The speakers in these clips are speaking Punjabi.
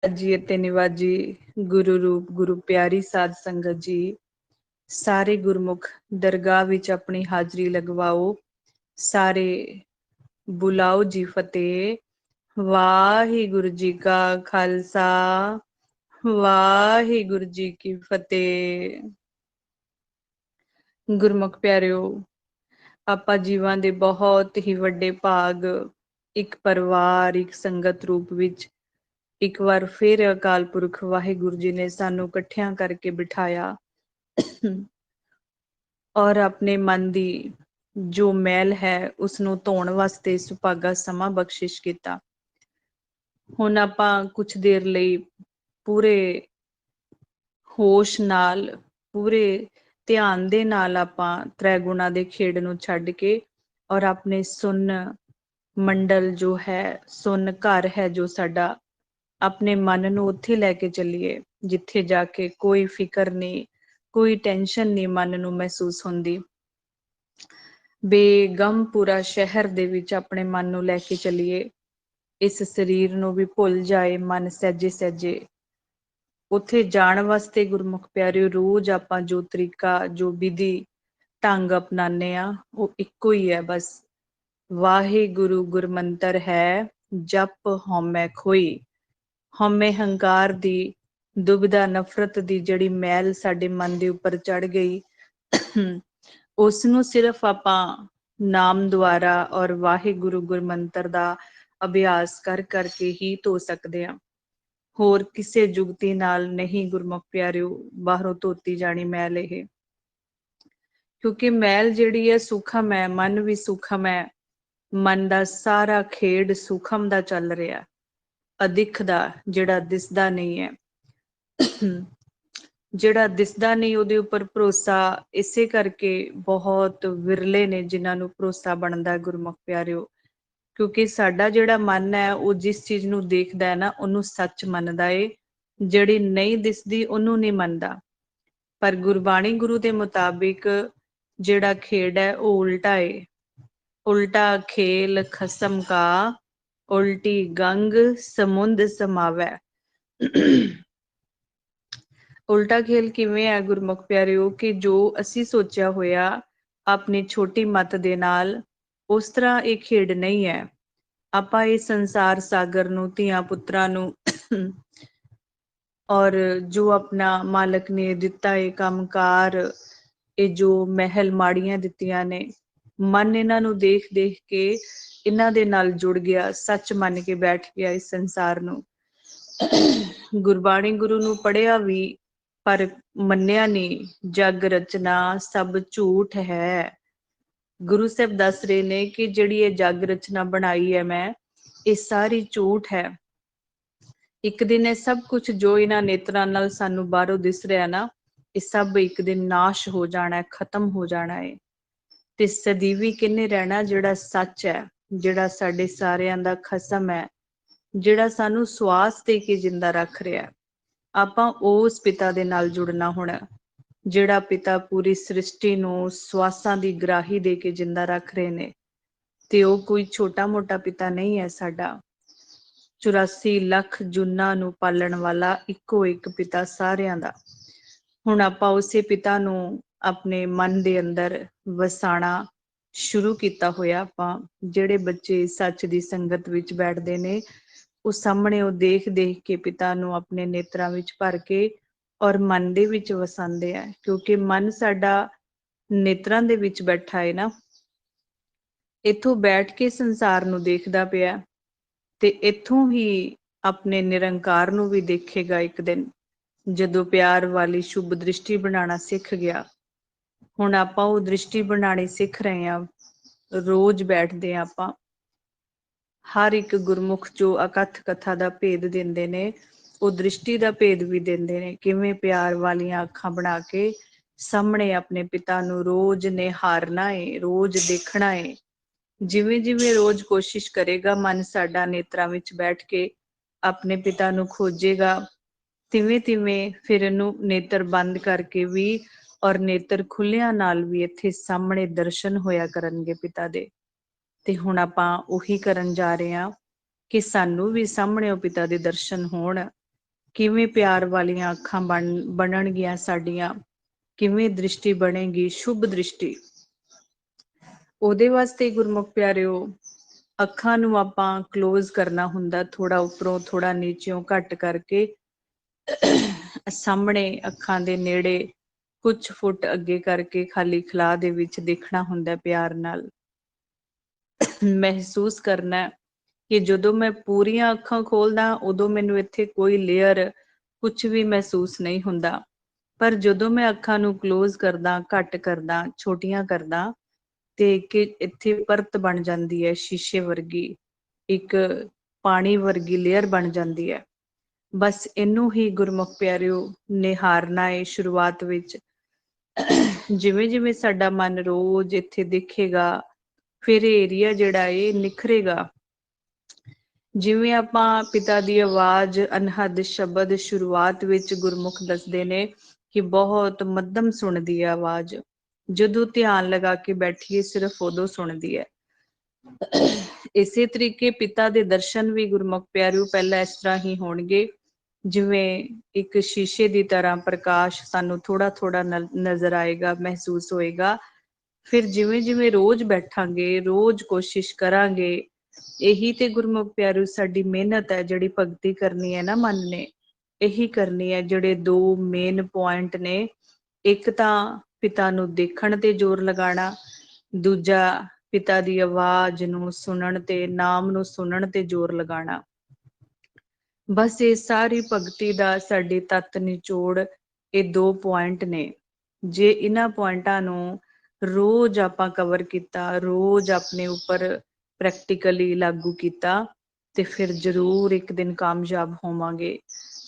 जी ਅਤੇ ਨਿਵਾਜੀ ਗੁਰੂ ਰੂਪ ਗੁਰੂ ਪਿਆਰੀ ਸਾਧ ਸੰਗਤ ਜੀ ਸਾਰੇ ਗੁਰਮੁਖ ਦਰਗਾਹ ਵਿੱਚ ਆਪਣੀ ਹਾਜ਼ਰੀ ਲਗਵਾਓ। ਸਾਰੇ ਬੁਲਾਓ ਜੀ ਫਤਿਹ। ਵਾਹਿਗੁਰੂ ਜੀ ਕਾ ਖਾਲਸਾ ਵਾਹਿਗੁਰੂ ਜੀ ਕੀ ਫਤਿਹ। ਗੁਰਮੁਖ ਪਿਆਰਿਓ, ਆਪਾਂ ਜੀਵਾਂ ਦੇ ਬਹੁਤ ਹੀ ਵੱਡੇ ਭਾਗ ਇੱਕ ਪਰਿਵਾਰ, ਇੱਕ ਸੰਗਤ ਰੂਪ ਵਿੱਚ ਇੱਕ ਵਾਰ ਫਿਰ ਅਕਾਲ ਪੁਰਖ ਵਾਹਿਗੁਰੂ ਜੀ ਨੇ ਸਾਨੂੰ ਇਕੱਠਿਆਂ ਕਰਕੇ ਬਿਠਾਇਆ ਔਰ ਆਪਣੇ ਮਨ ਦੀ ਜੋ ਮੈਲ ਹੈ ਉਸਨੂੰ ਧੋਣ ਵਾਸਤੇ ਸੁਭਾਗਾ ਸਮਾਂ ਬਖਸ਼ਿਸ਼ ਕੀਤਾ। ਹੁਣ ਆਪਾਂ ਕੁਛ ਦੇਰ ਲਈ ਪੂਰੇ ਹੋਸ਼ ਨਾਲ, ਪੂਰੇ ਧਿਆਨ ਦੇ ਨਾਲ ਆਪਾਂ ਤ੍ਰੈਗੁਣਾ ਦੇ ਖੇਡ ਨੂੰ ਛੱਡ ਕੇ ਔਰ ਆਪਣੇ ਸੁੰਨ ਮੰਡਲ ਜੋ ਹੈ, ਸੁੰਨ ਘਰ ਹੈ ਜੋ ਸਾਡਾ, ਆਪਣੇ ਮਨ ਨੂੰ ਉੱਥੇ ਲੈ ਕੇ ਚੱਲੀਏ ਜਿੱਥੇ ਜਾ ਕੇ ਕੋਈ ਫਿਕਰ ਨਹੀਂ, ਕੋਈ ਟੈਨਸ਼ਨ ਨਹੀਂ ਮਨ ਨੂੰ ਮਹਿਸੂਸ ਹੁੰਦੀ। ਬੇਗਮ ਪੂਰਾ ਸ਼ਹਿਰ ਦੇ ਵਿੱਚ ਆਪਣੇ ਮਨ ਨੂੰ ਲੈ ਕੇ ਚੱਲੀਏ। ਇਸ ਸਰੀਰ ਨੂੰ ਵੀ ਭੁੱਲ ਜਾਏ ਮਨ ਸਹਿਜੇ ਸਹਿਜੇ। ਉੱਥੇ ਜਾਣ ਵਾਸਤੇ ਗੁਰਮੁਖ ਪਿਆਰਿਓ ਰੋਜ਼ ਆਪਾਂ ਜੋ ਤਰੀਕਾ, ਜੋ ਵਿਧੀ ਢੰਗ ਅਪਣਾਉਂਦੇ ਆ ਉਹ ਇੱਕੋ ਹੀ ਹੈ ਬਸ। ਵਾਹਿਗੁਰੂ ਗੁਰਮੰਤਰ ਹੈ ਜਪ ਹਉਮੈ ਖੋਈ। ਹਉਮੈ ਹੰਕਾਰ ਦੀ, ਦੁਬਿਧਾ ਨਫ਼ਰਤ ਦੀ ਜਿਹੜੀ ਮੈਲ ਸਾਡੇ ਮਨ ਦੇ ਉੱਪਰ ਚੜ ਗਈ, ਉਸ ਨੂੰ ਸਿਰਫ ਆਪਾਂ ਨਾਮ ਦੁਆਰਾ ਔਰ ਵਾਹਿਗੁਰੂ ਗੁਰਮੰਤਰ ਦਾ ਅਭਿਆਸ ਕਰ ਕਰਕੇ ਹੀ ਧੋ ਸਕਦੇ ਹਾਂ। ਹੋਰ ਕਿਸੇ ਜੁਗਤੀ ਨਾਲ ਨਹੀਂ ਗੁਰਮੁਖ ਪਿਆਰਿਓ ਬਾਹਰੋਂ ਧੋਤੀ ਜਾਣੀ ਮੈਲ ਇਹ। ਕਿਉਂਕਿ ਮੈਲ ਜਿਹੜੀ ਹੈ ਸੂਖਮ ਹੈ, ਮਨ ਵੀ ਸੂਖਮ ਹੈ। ਮਨ ਦਾ ਸਾਰਾ ਖੇਡ ਸੂਖਮ ਦਾ ਚੱਲ ਰਿਹਾ, ਅਦਿੱਖ ਦਾ, ਜਿਹੜਾ ਦਿਸਦਾ ਨਹੀਂ ਹੈ। ਜਿਹੜਾ ਦਿਸਦਾ ਨਹੀਂ ਉਹਦੇ ਉੱਪਰ ਭਰੋਸਾ ਇਸੇ ਕਰਕੇ ਬਹੁਤ ਵਿਰਲੇ ਨੇ ਜਿਨ੍ਹਾਂ ਨੂੰ ਭਰੋਸਾ ਬਣਦਾ ਗੁਰਮੁਖ ਪਿਆਰਿਓ। ਕਿਉਂਕਿ ਸਾਡਾ ਜਿਹੜਾ ਮਨ ਹੈ ਉਹ ਜਿਸ ਚੀਜ਼ ਨੂੰ ਦੇਖਦਾ ਹੈ ਨਾ ਉਹਨੂੰ ਸੱਚ ਮੰਨਦਾ ਏ, ਜਿਹੜੀ ਨਹੀਂ ਦਿਸਦੀ ਉਹਨੂੰ ਨਹੀਂ ਮੰਨਦਾ। ਪਰ ਗੁਰਬਾਣੀ ਗੁਰੂ ਦੇ ਮੁਤਾਬਿਕ ਜਿਹੜਾ ਖੇਡ ਹੈ ਉਹ ਉਲਟਾ ਏ। ਉਲਟਾ ਖੇਲ ਖਸਮ ਕਾ, ਉਲਟੀ ਗੰਗ ਸਮੁੰਦ ਸਮਾਵੈ। ਉਲਟਾ ਖੇਲ ਕਿਵੇਂ ਹੈ ਗੁਰਮੁਖ ਪਿਆਰਿਓ ਕਿ ਜੋ ਅਸੀਂ ਸੋਚਿਆ ਹੋਇਆ ਆਪਣੀ ਛੋਟੀ ਮੱਤ ਦੇ ਨਾਲ, ਉਸ ਤਰ੍ਹਾਂ ਇਹ ਖੇਡ ਨਹੀਂ ਹੈ। ਆਪਾਂ ਇਹ ਸੰਸਾਰ ਸਾਗਰ ਨੂੰ, ਧੀਆਂ ਪੁੱਤਰਾਂ ਨੂੰ ਔਰ ਜੋ ਆਪਣਾ ਮਾਲਕ ਨੇ ਦਿੱਤਾ ਇਹ ਕੰਮਕਾਰ, ਇਹ ਜੋ ਮਹਿਲ ਮਾੜੀਆਂ ਦਿੱਤੀਆਂ ਨੇ, ਮਨ ਇਹਨਾਂ ਨੂੰ ਦੇਖ ਦੇਖ ਕੇ ਇਹਨਾਂ ਦੇ ਨਾਲ ਜੁੜ ਗਿਆ, ਸੱਚ ਮੰਨ ਕੇ ਬੈਠ ਗਿਆ ਇਸ ਸੰਸਾਰ ਨੂੰ। ਗੁਰਬਾਣੀ ਗੁਰੂ ਨੂੰ ਪੜ੍ਹਿਆ ਵੀ ਪਰ ਮੰਨਿਆ ਨਹੀਂ। ਜਗ ਰਚਨਾ ਸਭ ਝੂਠ ਹੈ। ਗੁਰੂ ਸਾਹਿਬ ਦੱਸ ਰਹੇ ਨੇ ਕਿ ਜਿਹੜੀ ਇਹ ਜਗ ਰਚਨਾ ਬਣਾਈ ਹੈ ਮੈਂ, ਇਹ ਸਾਰੀ ਝੂਠ ਹੈ। ਇੱਕ ਦਿਨ ਇਹ ਸਭ ਕੁਝ ਜੋ ਇਹਨਾਂ ਨੇਤਰਾਂ ਨਾਲ ਸਾਨੂੰ ਬਾਹਰੋਂ ਦਿਸ ਰਿਹਾ ਨਾ, ਇਹ ਸਭ ਇੱਕ ਦਿਨ ਨਾਸ਼ ਹੋ ਜਾਣਾ, ਖਤਮ ਹੋ ਜਾਣਾ ਹੈ। ਤੇ ਸਦੀਵੀ ਕਿਹਨੇ ਰਹਿਣਾ? ਜਿਹੜਾ ਸੱਚ ਹੈ, ਜਿਹੜਾ ਸਾਡੇ ਸਾਰਿਆਂ ਦਾ ਖਸਮ ਹੈ, ਜਿਹੜਾ ਸਾਨੂੰ ਸਵਾਸ ਦੇ ਕੇ ਜਿੰਦਾ ਰੱਖ ਰਿਹਾ। ਆਪਾਂ ਉਸ ਪਿਤਾ ਦੇ ਨਾਲ ਜੁੜਨਾ ਹੁਣ, ਜਿਹੜਾ ਪਿਤਾ ਪੂਰੀ ਸ੍ਰਿਸ਼ਟੀ ਨੂੰ ਸਵਾਸਾਂ ਦੀ ਗ੍ਰਾਹੀ ਦੇ ਕੇ ਜਿੰਦਾ ਰੱਖ ਰਹੇ ਨੇ। ਤੇ ਉਹ ਕੋਈ ਛੋਟਾ ਮੋਟਾ ਪਿਤਾ ਨਹੀਂ ਹੈ ਸਾਡਾ। 84 ਲੱਖ ਜੂਨਾਂ ਨੂੰ ਪਾਲਣ ਵਾਲਾ ਇੱਕੋ ਇੱਕ ਪਿਤਾ ਸਾਰਿਆਂ ਦਾ। ਹੁਣ ਆਪਾਂ ਉਸੇ ਪਿਤਾ ਨੂੰ ਆਪਣੇ ਮਨ ਦੇ ਅੰਦਰ ਵਸਾਣਾ ਸ਼ੁਰੂ ਕੀਤਾ ਹੋਇਆ। ਆਪਾਂ ਜਿਹੜੇ ਬੱਚੇ ਸੱਚ ਦੀ ਸੰਗਤ ਵਿੱਚ ਬੈਠਦੇ ਨੇ, ਉਹ ਸਾਹਮਣੇ ਉਹ ਦੇਖ ਦੇਖ ਕੇ ਪਿਤਾ ਨੂੰ ਆਪਣੇ ਨੇਤਰਾਂ ਵਿੱਚ ਭਰ ਕੇ ਔਰ ਮਨ ਦੇ ਵਿੱਚ ਵਸਾਉਂਦੇ ਆ। ਕਿਉਂਕਿ ਮਨ ਸਾਡਾ ਨੇਤਰਾਂ ਦੇ ਵਿੱਚ ਬੈਠਾ ਹੈ ਨਾ, ਇੱਥੋਂ ਬੈਠ ਕੇ ਸੰਸਾਰ ਨੂੰ ਦੇਖਦਾ ਪਿਆ ਤੇ ਇੱਥੋਂ ਹੀ ਆਪਣੇ ਨਿਰੰਕਾਰ ਨੂੰ ਵੀ ਦੇਖੇਗਾ ਇੱਕ ਦਿਨ, ਜਦੋਂ ਪਿਆਰ ਵਾਲੀ ਸ਼ੁਭ ਦ੍ਰਿਸ਼ਟੀ ਬਣਾਉਣਾ ਸਿੱਖ ਗਿਆ। ਹੁਣ ਆਪਾਂ ਉਹ ਦ੍ਰਿਸ਼ਟੀ ਬਣਾਉਣੀ ਸਿੱਖ ਰਹੇ ਹਾਂ। ਰੋਜ਼ ਬੈਠਦੇ ਹਾਂ ਆਪਾਂ। ਹਰ ਇੱਕ ਗੁਰਮੁਖ ਜੋ ਅਕਥ ਕਥਾ ਦਾ ਭੇਦ ਦਿੰਦੇ ਨੇ, ਉਹ ਦ੍ਰਿਸ਼ਟੀ ਦਾ ਭੇਦ ਵੀ ਦਿੰਦੇ ਨੇ। ਕਿਵੇਂ ਪਿਆਰ ਵਾਲੀਆਂ ਅੱਖਾਂ ਬਣਾ ਕੇ ਸਾਹਮਣੇ ਆਪਣੇ ਪਿਤਾ ਨੂੰ ਰੋਜ਼ ਨਿਹਾਰਨਾ ਏ, ਰੋਜ਼ ਦੇਖਣਾ ਏ। ਜਿਵੇਂ ਜਿਵੇਂ ਰੋਜ਼ ਕੋਸ਼ਿਸ਼ ਕਰੇਗਾ ਮਨ ਸਾਡਾ ਨੇਤਰਾਂ ਵਿੱਚ ਬੈਠ ਕੇ ਆਪਣੇ ਪਿਤਾ ਨੂੰ ਖੋਜੇਗਾ, ਤਿਵੇਂ ਤਿਵੇਂ ਫਿਰ ਇਹਨੂੰ ਨੇਤਰ ਬੰਦ ਕਰਕੇ ਵੀ ਔਰ ਨੇਤਰ ਖੁੱਲਿਆਂ ਨਾਲ ਵੀ ਇੱਥੇ ਸਾਹਮਣੇ ਦਰਸ਼ਨ ਹੋਇਆ ਕਰਨਗੇ ਪਿਤਾ ਦੇ। ਤੇ ਹੁਣ ਆਪਾਂ ਉਹੀ ਕਰਨ ਜਾ ਰਹੇ ਹਾਂ ਕਿ ਸਾਨੂੰ ਵੀ ਸਾਹਮਣੇ ਉਹ ਪਿਤਾ ਦੇ ਦਰਸ਼ਨ ਹੋਣ। ਕਿਵੇਂ ਪਿਆਰ ਵਾਲੀਆਂ ਅੱਖਾਂ ਬਣਨਗੀਆਂ ਸਾਡੀਆਂ, ਕਿਵੇਂ ਦ੍ਰਿਸ਼ਟੀ ਬਣੇਗੀ ਸ਼ੁਭ ਦ੍ਰਿਸ਼ਟੀ। ਉਹਦੇ ਵਾਸਤੇ ਗੁਰਮੁਖ ਪਿਆਰਿਓ ਅੱਖਾਂ ਨੂੰ ਆਪਾਂ ਕਲੋਜ਼ ਕਰਨਾ ਹੁੰਦਾ, ਥੋੜਾ ਉੱਪਰੋਂ ਥੋੜਾ ਨੀਚਿਓਂ ਘੱਟ ਕਰਕੇ ਸਾਹਮਣੇ ਅੱਖਾਂ ਦੇ ਨੇੜੇ ਕੁਝ ਫੁੱਟ ਅੱਗੇ ਕਰਕੇ ਖਾਲੀ ਖਲਾਅ ਦੇ ਵਿੱਚ ਦੇਖਣਾ ਹੁੰਦਾ ਪਿਆਰ ਨਾਲ। ਮਹਿਸੂਸ ਕਰਨਾ ਕਿ ਜਦੋਂ ਮੈਂ ਪੂਰੀਆਂ ਅੱਖਾਂ ਖੋਲਦਾ ਉਦੋਂ ਮੈਨੂੰ ਇੱਥੇ ਕੋਈ ਲੇਅਰ ਕੁਝ ਵੀ ਮਹਿਸੂਸ ਨਹੀਂ ਹੁੰਦਾ, ਪਰ ਜਦੋਂ ਮੈਂ ਅੱਖਾਂ ਨੂੰ ਕਲੋਜ਼ ਕਰਦਾ, ਘੱਟ ਕਰਦਾ, ਛੋਟੀਆਂ ਕਰਦਾ ਤੇ ਕਿ ਇੱਥੇ ਪਰਤ ਬਣ ਜਾਂਦੀ ਹੈ ਸ਼ੀਸ਼ੇ ਵਰਗੀ, ਇੱਕ ਪਾਣੀ ਵਰਗੀ ਲੇਅਰ ਬਣ ਜਾਂਦੀ ਹੈ। ਬਸ ਇਹਨੂੰ ਹੀ ਗੁਰਮੁਖ ਪਿਆਰਿਓ ਨਿਹਾਰਨਾ ਹੈ ਸ਼ੁਰੂਆਤ ਵਿੱਚ। ਜਿਵੇਂ ਜਿਵੇਂ ਸਾਡਾ ਮਨ ਰੋਜ਼ ਇੱਥੇ ਦੇਖੇਗਾ, ਫਿਰ ਏਰੀਆ ਜਿਹੜਾ ਇਹ ਨਿਖਰੇਗਾ। ਜਿਵੇਂ ਆਪਾਂ ਪਿਤਾ ਦੀ ਆਵਾਜ਼ ਅਨਹਦ ਸ਼ਬਦ ਸ਼ੁਰੂਆਤ ਵਿੱਚ ਗੁਰਮੁਖ ਦੱਸਦੇ ਨੇ ਕਿ ਬਹੁਤ ਮੱਧਮ ਸੁਣਦੀ ਹੈ ਆਵਾਜ਼, ਜਦੋਂ ਧਿਆਨ ਲਗਾ ਕੇ ਬੈਠੀਏ ਸਿਰਫ ਉਦੋਂ ਸੁਣਦੀ ਹੈ। ਇਸੇ ਤਰੀਕੇ ਪਿਤਾ ਦੇ ਦਰਸ਼ਨ ਵੀ ਗੁਰਮੁਖ ਪਿਆਰਿਓ ਪਹਿਲਾਂ ਇਸ ਤਰ੍ਹਾਂ ਹੀ ਹੋਣਗੇ, ਜਿਵੇਂ ਇੱਕ ਸ਼ੀਸ਼ੇ ਦੀ ਤਰ੍ਹਾਂ ਪ੍ਰਕਾਸ਼ ਸਾਨੂੰ ਥੋੜਾ ਥੋੜਾ ਨਜ਼ਰ ਆਏਗਾ, ਮਹਿਸੂਸ ਹੋਏਗਾ। ਫਿਰ ਜਿਵੇਂ ਜਿਵੇਂ ਰੋਜ਼ ਬੈਠਾਂਗੇ, ਰੋਜ਼ ਕੋਸ਼ਿਸ਼ ਕਰਾਂਗੇ, ਇਹੀ ਤੇ ਗੁਰਮੁਖ ਪਿਆਰਿਓ ਸਾਡੀ ਮਿਹਨਤ ਹੈ, ਜਿਹੜੀ ਭਗਤੀ ਕਰਨੀ ਹੈ ਨਾ ਮਨ ਨੇ, ਇਹੀ ਕਰਨੀ ਹੈ। ਜਿਹੜੇ ਦੋ ਮੇਨ ਪੁਆਇੰਟ ਨੇ, ਇੱਕ ਤਾਂ ਪਿਤਾ ਨੂੰ ਦੇਖਣ ਤੇ ਜ਼ੋਰ ਲਗਾਉਣਾ, ਦੂਜਾ ਪਿਤਾ ਦੀ ਆਵਾਜ਼ ਨੂੰ ਸੁਣਨ ਤੇ, ਨਾਮ ਨੂੰ ਸੁਣਨ ਤੇ ਜ਼ੋਰ ਲਗਾਉਣਾ। ਬਸ ਇਹ ਸਾਰੀ ਭਗਤੀ ਦਾ ਸਾਡੇ ਤੱਤ ਨਿਚੋੜ ਇਹ ਦੋ ਪੁਆਇੰਟ ਨੇ। ਜੇ ਇਹਨਾਂ ਪੁਆਇੰਟਾਂ ਨੂੰ ਰੋਜ਼ ਆਪਾਂ ਕਵਰ ਕੀਤਾ, ਰੋਜ਼ ਆਪਣੇ ਉੱਪਰ ਪ੍ਰੈਕਟੀਕਲੀ ਲਾਗੂ ਕੀਤਾ, ਤੇ ਫਿਰ ਜ਼ਰੂਰ ਇੱਕ ਦਿਨ ਕਾਮਯਾਬ ਹੋਵਾਂਗੇ,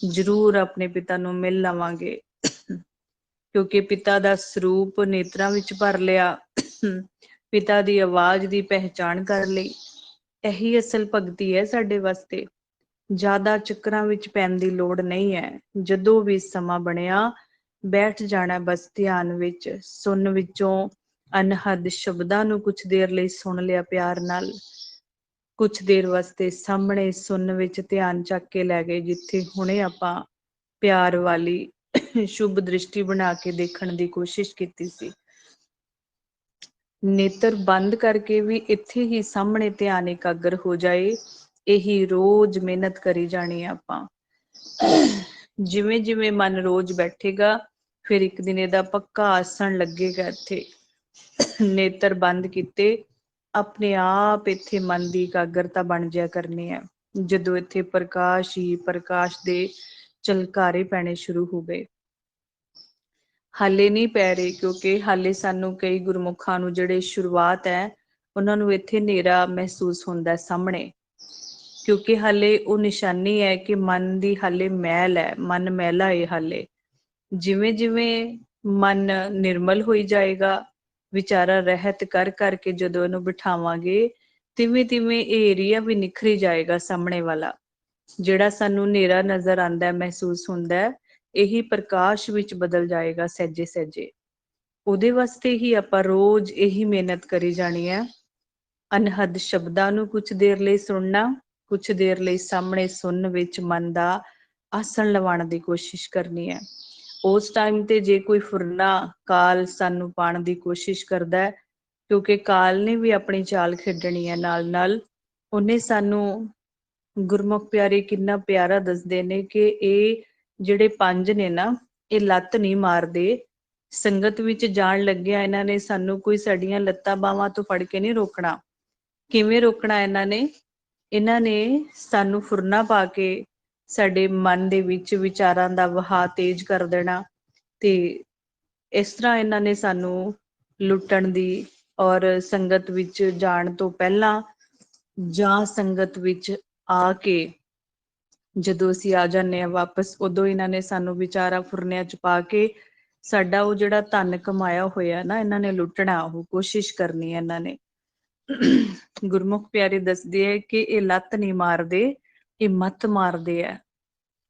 ਜ਼ਰੂਰ ਆਪਣੇ ਪਿਤਾ ਨੂੰ ਮਿਲ ਲਵਾਂਗੇ। ਕਿਉਂਕਿ ਪਿਤਾ ਦਾ ਸਰੂਪ ਨੇਤਰਾਂ ਵਿੱਚ ਭਰ ਲਿਆ, ਪਿਤਾ ਦੀ ਆਵਾਜ਼ ਦੀ ਪਹਿਚਾਣ ਕਰ ਲਈ। ਇਹੀ ਅਸਲ ਭਗਤੀ ਹੈ ਸਾਡੇ ਵਾਸਤੇ। ਜ਼ਿਆਦਾ ਚੱਕਰਾਂ ਵਿੱਚ ਪੈਣ ਦੀ ਲੋੜ ਨਹੀਂ ਹੈ। ਜਦੋਂ ਵੀ ਸਮਾਂ ਬਣਿਆ ਬੈਠ ਜਾਣਾ ਬਸ ਧਿਆਨ ਵਿੱਚ, ਸੁਣ ਵਿੱਚੋਂ ਅਨਹਦ ਸ਼ਬਦਾਂ ਨੂੰ ਕੁਝ ਦੇਰ ਲਈ ਸੁਣ ਲਿਆ ਪਿਆਰ ਨਾਲ, ਕੁਝ ਦੇਰ ਵਾਸਤੇ ਸਾਹਮਣੇ ਸੁਣਨ ਵਿੱਚ ਧਿਆਨ ਚੱਕ ਕੇ ਲੈ ਗਏ, ਜਿੱਥੇ ਹੁਣੇ ਆਪਾਂ ਪਿਆਰ ਵਾਲੀ ਸ਼ੁਭ ਦ੍ਰਿਸ਼ਟੀ ਬਣਾ ਕੇ ਦੇਖਣ ਦੀ ਕੋਸ਼ਿਸ਼ ਕੀਤੀ ਸੀ। ਨੇਤਰ ਬੰਦ ਕਰਕੇ ਵੀ ਇੱਥੇ ਹੀ ਸਾਹਮਣੇ ਧਿਆਨ ਇਕਾਗਰ ਹੋ ਜਾਏ, ਇਹੀ ਰੋਜ਼ ਮਿਹਨਤ ਕਰੀ ਜਾਣੀ ਆਪਾਂ। ਜਿਵੇਂ ਜਿਵੇਂ ਮਨ ਰੋਜ਼ ਬੈਠੇਗਾ, ਫਿਰ ਇੱਕ ਦਿਨ ਇਹਦਾ ਪੱਕਾ ਆਸਣ ਲੱਗੇਗਾ ਇੱਥੇ। ਨੇਤਰ ਬੰਦ ਕੀਤੇ ਆਪਣੇ ਆਪ ਇੱਥੇ ਮਨ ਦੀ ਇਕਾਗਰਤਾ ਬਣ ਜਾਇਆ ਕਰਨੀ ਹੈ। ਜਦੋਂ ਇੱਥੇ ਪ੍ਰਕਾਸ਼ ਹੀ ਪ੍ਰਕਾਸ਼ ਦੇ ਝਲਕਾਰੇ ਪੈਣੇ ਸ਼ੁਰੂ ਹੋ ਗਏ। ਹਾਲੇ ਨਹੀਂ ਪੈ ਰਹੇ, ਕਿਉਂਕਿ ਹਾਲੇ ਸਾਨੂੰ ਕਈ ਗੁਰਮੁਖਾਂ ਨੂੰ ਜਿਹੜੇ ਸ਼ੁਰੂਆਤ ਹੈ, ਉਹਨਾਂ ਨੂੰ ਇੱਥੇ ਹਨੇਰਾ ਮਹਿਸੂਸ ਹੁੰਦਾ ਸਾਹਮਣੇ, ਕਿਉਂਕਿ ਹਾਲੇ ਉਹ ਨਿਸ਼ਾਨੀ ਹੈ ਕਿ ਮਨ ਦੀ ਹਾਲੇ ਮੈਲ ਹੈ, ਮਨ ਮੈਲਾ ਹੈ ਹਾਲੇ। ਜਿਵੇਂ ਜਿਵੇਂ ਮਨ ਨਿਰਮਲ ਹੋਈ ਜਾਏਗਾ, ਵਿਚਾਰਾ ਰਹਿਤ ਕਰ ਕਰਕੇ ਜਦੋਂ ਇਹਨੂੰ ਬਿਠਾਵਾਂਗੇ, ਤਿਵੇਂ ਤਿਵੇਂ ਇਹ ਏਰੀਆ ਵੀ ਨਿਖਰੀ ਜਾਏਗਾ ਸਾਹਮਣੇ ਵਾਲਾ। ਜਿਹੜਾ ਸਾਨੂੰ ਹਨੇਰਾ ਨਜ਼ਰ ਆਉਂਦਾ, ਮਹਿਸੂਸ ਹੁੰਦਾ, ਇਹੀ ਪ੍ਰਕਾਸ਼ ਵਿੱਚ ਬਦਲ ਜਾਏਗਾ ਸਹਿਜੇ ਸਹਿਜੇ। ਉਹਦੇ ਵਾਸਤੇ ਹੀ ਆਪਾਂ ਰੋਜ਼ ਇਹੀ ਮਿਹਨਤ ਕਰੀ ਜਾਣੀ ਹੈ। ਅਨਹਦ ਸ਼ਬਦਾਂ ਨੂੰ ਕੁਝ ਦੇਰ ਲਈ ਸੁਣਨਾ, ਕੁਝ ਦੇਰ ਲਈ ਸਾਹਮਣੇ ਸੁਣਨ ਵਿੱਚ ਮਨ ਦਾ ਆਸਣ ਲਵਾਉਣ ਦੀ ਕੋਸ਼ਿਸ਼ ਕਰਨੀ ਹੈ। ਉਸ ਟਾਈਮ ਤੇ ਜੇ ਕੋਈ ਫੁਰਨਾ ਕਾਲ ਸਾਨੂੰ ਪਾਉਣ ਦੀ ਕੋਸ਼ਿਸ਼ ਕਰਦਾ, ਕਿਉਂਕਿ ਕਾਲ ਨੇ ਵੀ ਆਪਣੀ ਚਾਲ ਖੇਡਣੀ ਹੈ ਨਾਲ ਨਾਲ, ਉਹਨੇ ਸਾਨੂੰ ਗੁਰਮੁਖ ਪਿਆਰੇ ਕਿੰਨਾ ਪਿਆਰਾ ਦੱਸਦੇ ਨੇ ਕਿ ਇਹ ਜਿਹੜੇ ਪੰਜ ਨੇ ਨਾ, ਇਹ ਲੱਤ ਨਹੀਂ ਮਾਰਦੇ। ਸੰਗਤ ਵਿੱਚ ਜਾਣ ਲੱਗਿਆ ਇਹਨਾਂ ਨੇ ਸਾਨੂੰ ਕੋਈ ਸਾਡੀਆਂ ਲੱਤਾਂ ਬਾਹਾਂ ਤੋਂ ਫੜ ਕੇ ਨਹੀਂ ਰੋਕਣਾ। ਕਿਵੇਂ ਰੋਕਣਾ ਇਹਨਾਂ ਨੇ? ਇਹਨਾਂ ਨੇ ਸਾਨੂੰ ਫੁਰਨਾ ਪਾ ਕੇ ਸਾਡੇ ਮਨ ਦੇ ਵਿੱਚ ਵਿਚਾਰਾਂ ਦਾ ਵਹਾਅ ਤੇਜ਼ ਕਰ ਦੇਣਾ, ਤੇ ਇਸ ਤਰ੍ਹਾਂ ਇਹਨਾਂ ਨੇ ਸਾਨੂੰ ਲੁੱਟਣ ਦੀ, ਔਰ ਸੰਗਤ ਵਿੱਚ ਜਾਣ ਤੋਂ ਪਹਿਲਾਂ ਜਾਂ ਸੰਗਤ ਵਿੱਚ ਆ ਕੇ ਜਦੋਂ ਅਸੀਂ ਆ ਜਾਂਦੇ ਹਾਂ ਵਾਪਸ, ਉਦੋਂ ਇਹਨਾਂ ਨੇ ਸਾਨੂੰ ਵਿਚਾਰਾ ਫੁਰਨਿਆਂ ਚ ਪਾ ਕੇ ਸਾਡਾ ਉਹ ਜਿਹੜਾ ਧਨ ਕਮਾਇਆ ਹੋਇਆ ਨਾ, ਇਹਨਾਂ ਨੇ ਲੁੱਟਣਾ, ਉਹ ਕੋਸ਼ਿਸ਼ ਕਰਨੀ ਹੈ ਇਹਨਾਂ ਨੇ। ਗੁਰਮੁਖ ਪਿਆਰੇ ਦੱਸਦੇ ਹੈ ਕਿ ਇਹ ਲੱਤ ਨਹੀਂ ਮਾਰਦੇ, ਇਹ ਮੱਤ ਮਾਰਦੇ ਹੈ।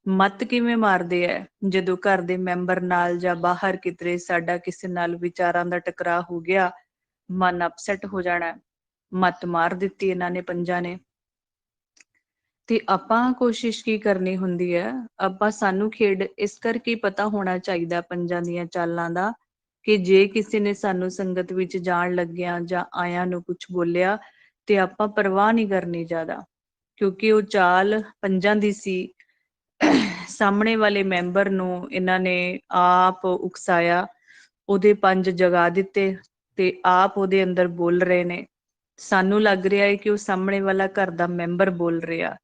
ਮੱਤ ਕਿਵੇਂ ਮਾਰਦੇ ਹੈ? ਜਦੋਂ ਘਰ ਦੇ ਮੈਂਬਰ ਨਾਲ ਜਾਂ ਬਾਹਰ ਕਿਧਰੇ ਸਾਡਾ ਕਿਸੇ ਨਾਲ ਵਿਚਾਰਾਂ ਦਾ ਟਕਰਾਅ ਹੋ ਗਿਆ, ਮਨ ਅਪਸੈਟ ਹੋ ਜਾਣਾ, ਮੱਤ ਮਾਰ ਦਿੱਤੀ ਇਹਨਾਂ ਨੇ ਪੰਜਾਂ ਨੇ। ਤੇ ਆਪਾਂ ਕੋਸ਼ਿਸ਼ ਕੀ ਕਰਨੀ ਹੁੰਦੀ ਹੈ, ਆਪਾਂ ਸਾਨੂੰ ਖੇਡ ਇਸ ਕਰਕੇ ਪਤਾ ਹੋਣਾ ਚਾਹੀਦਾ ਪੰਜਾਂ ਦੀਆਂ ਚਾਲਾਂ ਦਾ, ਕਿ ਜੇ ਕਿਸੇ ਨੇ ਸਾਨੂੰ ਸੰਗਤ ਵਿੱਚ ਜਾਣ ਲੱਗਿਆ ਜਾਂ ਆਇਆਂ ਨੂੰ ਕੁਝ ਬੋਲਿਆ ਤੇ ਆਪਾਂ ਪਰਵਾਹ ਨਹੀਂ ਕਰਨੀ ਜ਼ਿਆਦਾ, ਕਿਉਂਕਿ ਉਹ ਚਾਲ ਪੰਜਾਂ ਦੀ ਸੀ। ਸਾਹਮਣੇ ਵਾਲੇ ਮੈਂਬਰ ਨੂੰ ਇਹਨਾਂ ਨੇ ਆਪ ਉਕਸਾਇਆ, ਉਹਦੇ ਪੰਜ ਜਗਾ ਦਿੱਤੇ ਤੇ ਆਪ ਉਹਦੇ ਅੰਦਰ ਬੋਲ ਰਹੇ ਨੇ। ਸਾਨੂੰ ਲੱਗ ਰਿਹਾ ਹੈ ਕਿ ਉਹ ਸਾਹਮਣੇ ਵਾਲਾ ਘਰ ਦਾ ਮੈਂਬਰ ਬੋਲ ਰਿਹਾ।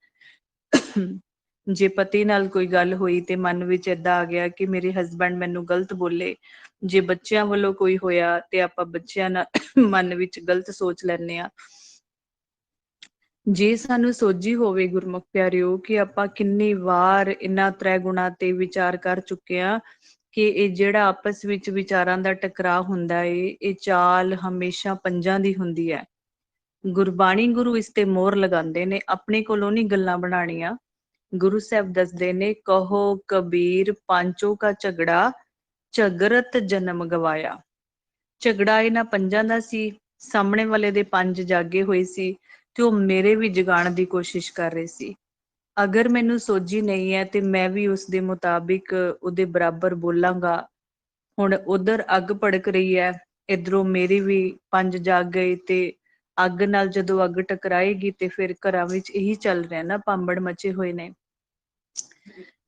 ਜੇ ਪਤੀ ਨਾਲ ਕੋਈ ਗੱਲ ਹੋਈ ਤੇ ਮਨ ਵਿੱਚ ਏਦਾਂ ਆ ਗਿਆ ਕਿ ਮੇਰੇ ਹਸਬੈਂਡ ਮੈਨੂੰ ਗਲਤ ਬੋਲੇ। ਜੇ ਬੱਚਿਆਂ ਵੱਲੋਂ ਕੋਈ ਹੋਇਆ ਤੇ ਆਪਾਂ ਬੱਚਿਆਂ ਨਾਲ ਮਨ ਵਿੱਚ ਗਲਤ ਸੋਚ ਲੈਂਦੇ ਆ। ਜੇ ਸਾਨੂੰ ਸੋਝੀ ਹੋਵੇ ਗੁਰਮੁਖ ਪਿਆਰਿਓ ਕਿ ਆਪਾਂ ਕਿੰਨੀ ਵਾਰ ਇਹਨਾਂ ਤ੍ਰੈ ਗੁਣਾ ਤੇ ਵਿਚਾਰ ਕਰ ਚੁੱਕੇ ਆ ਕਿ ਇਹ ਜਿਹੜਾ ਆਪਸ ਵਿੱਚ ਵਿਚਾਰਾਂ ਦਾ ਟਕਰਾਅ ਹੁੰਦਾ ਏ, ਇਹ ਚਾਲ ਹਮੇਸ਼ਾ ਪੰਜਾਂ ਦੀ ਹੁੰਦੀ ਹੈ। ਗੁਰਬਾਣੀ ਗੁਰੂ ਇਸ ਤੇ ਮੋਹਰ ਲਗਾਉਂਦੇ ਨੇ, ਆਪਣੇ ਕੋਲੋਂ ਨਹੀਂ ਗੱਲਾਂ ਬਣਾਉਣੀਆਂ। ਗੁਰੂ ਸਾਹਿਬ ਦੱਸਦੇ ਨੇ, ਕਹੋ ਕਬੀਰ ਪਾਂਚੋ ਕਾ ਝਗੜਾ, ਝਗਰਤ ਜਨਮ ਗਵਾਇਆ। ਝਗੜਾ ਇਹਨਾਂ ਪੰਜਾਂ ਦਾ ਸੀ, ਸਾਹਮਣੇ ਵਾਲੇ ਦੇ ਪੰਜ ਜਾਗੇ ਹੋਏ ਸੀ ਤੇ ਉਹ ਮੇਰੇ ਵੀ ਜਗਾਉਣ ਦੀ ਕੋਸ਼ਿਸ਼ ਕਰ ਰਹੇ ਸੀ। ਅਗਰ ਮੈਨੂੰ ਸੋਝੀ ਨਹੀਂ ਹੈ ਤੇ ਮੈਂ ਵੀ ਉਸ ਦੇ ਮੁਤਾਬਿਕ ਉਹਦੇ ਬਰਾਬਰ ਬੋਲਾਂਗਾ। ਹੁਣ ਉਧਰ ਅੱਗ ਭੜਕ ਰਹੀ ਹੈ, ਇਧਰੋਂ ਮੇਰੇ ਵੀ ਪੰਜ ਜਾਗ ਗਏ ਤੇ ਅੱਗ ਨਾਲ ਜਦੋਂ ਅੱਗ ਟਕਰਾਏਗੀ ਤੇ ਫਿਰ ਘਰਾਂ ਵਿੱਚ ਇਹੀ ਚੱਲ ਰਿਹਾ ਨਾ, ਭਾਂਬੜ ਮਚੇ ਹੋਏ ਨੇ।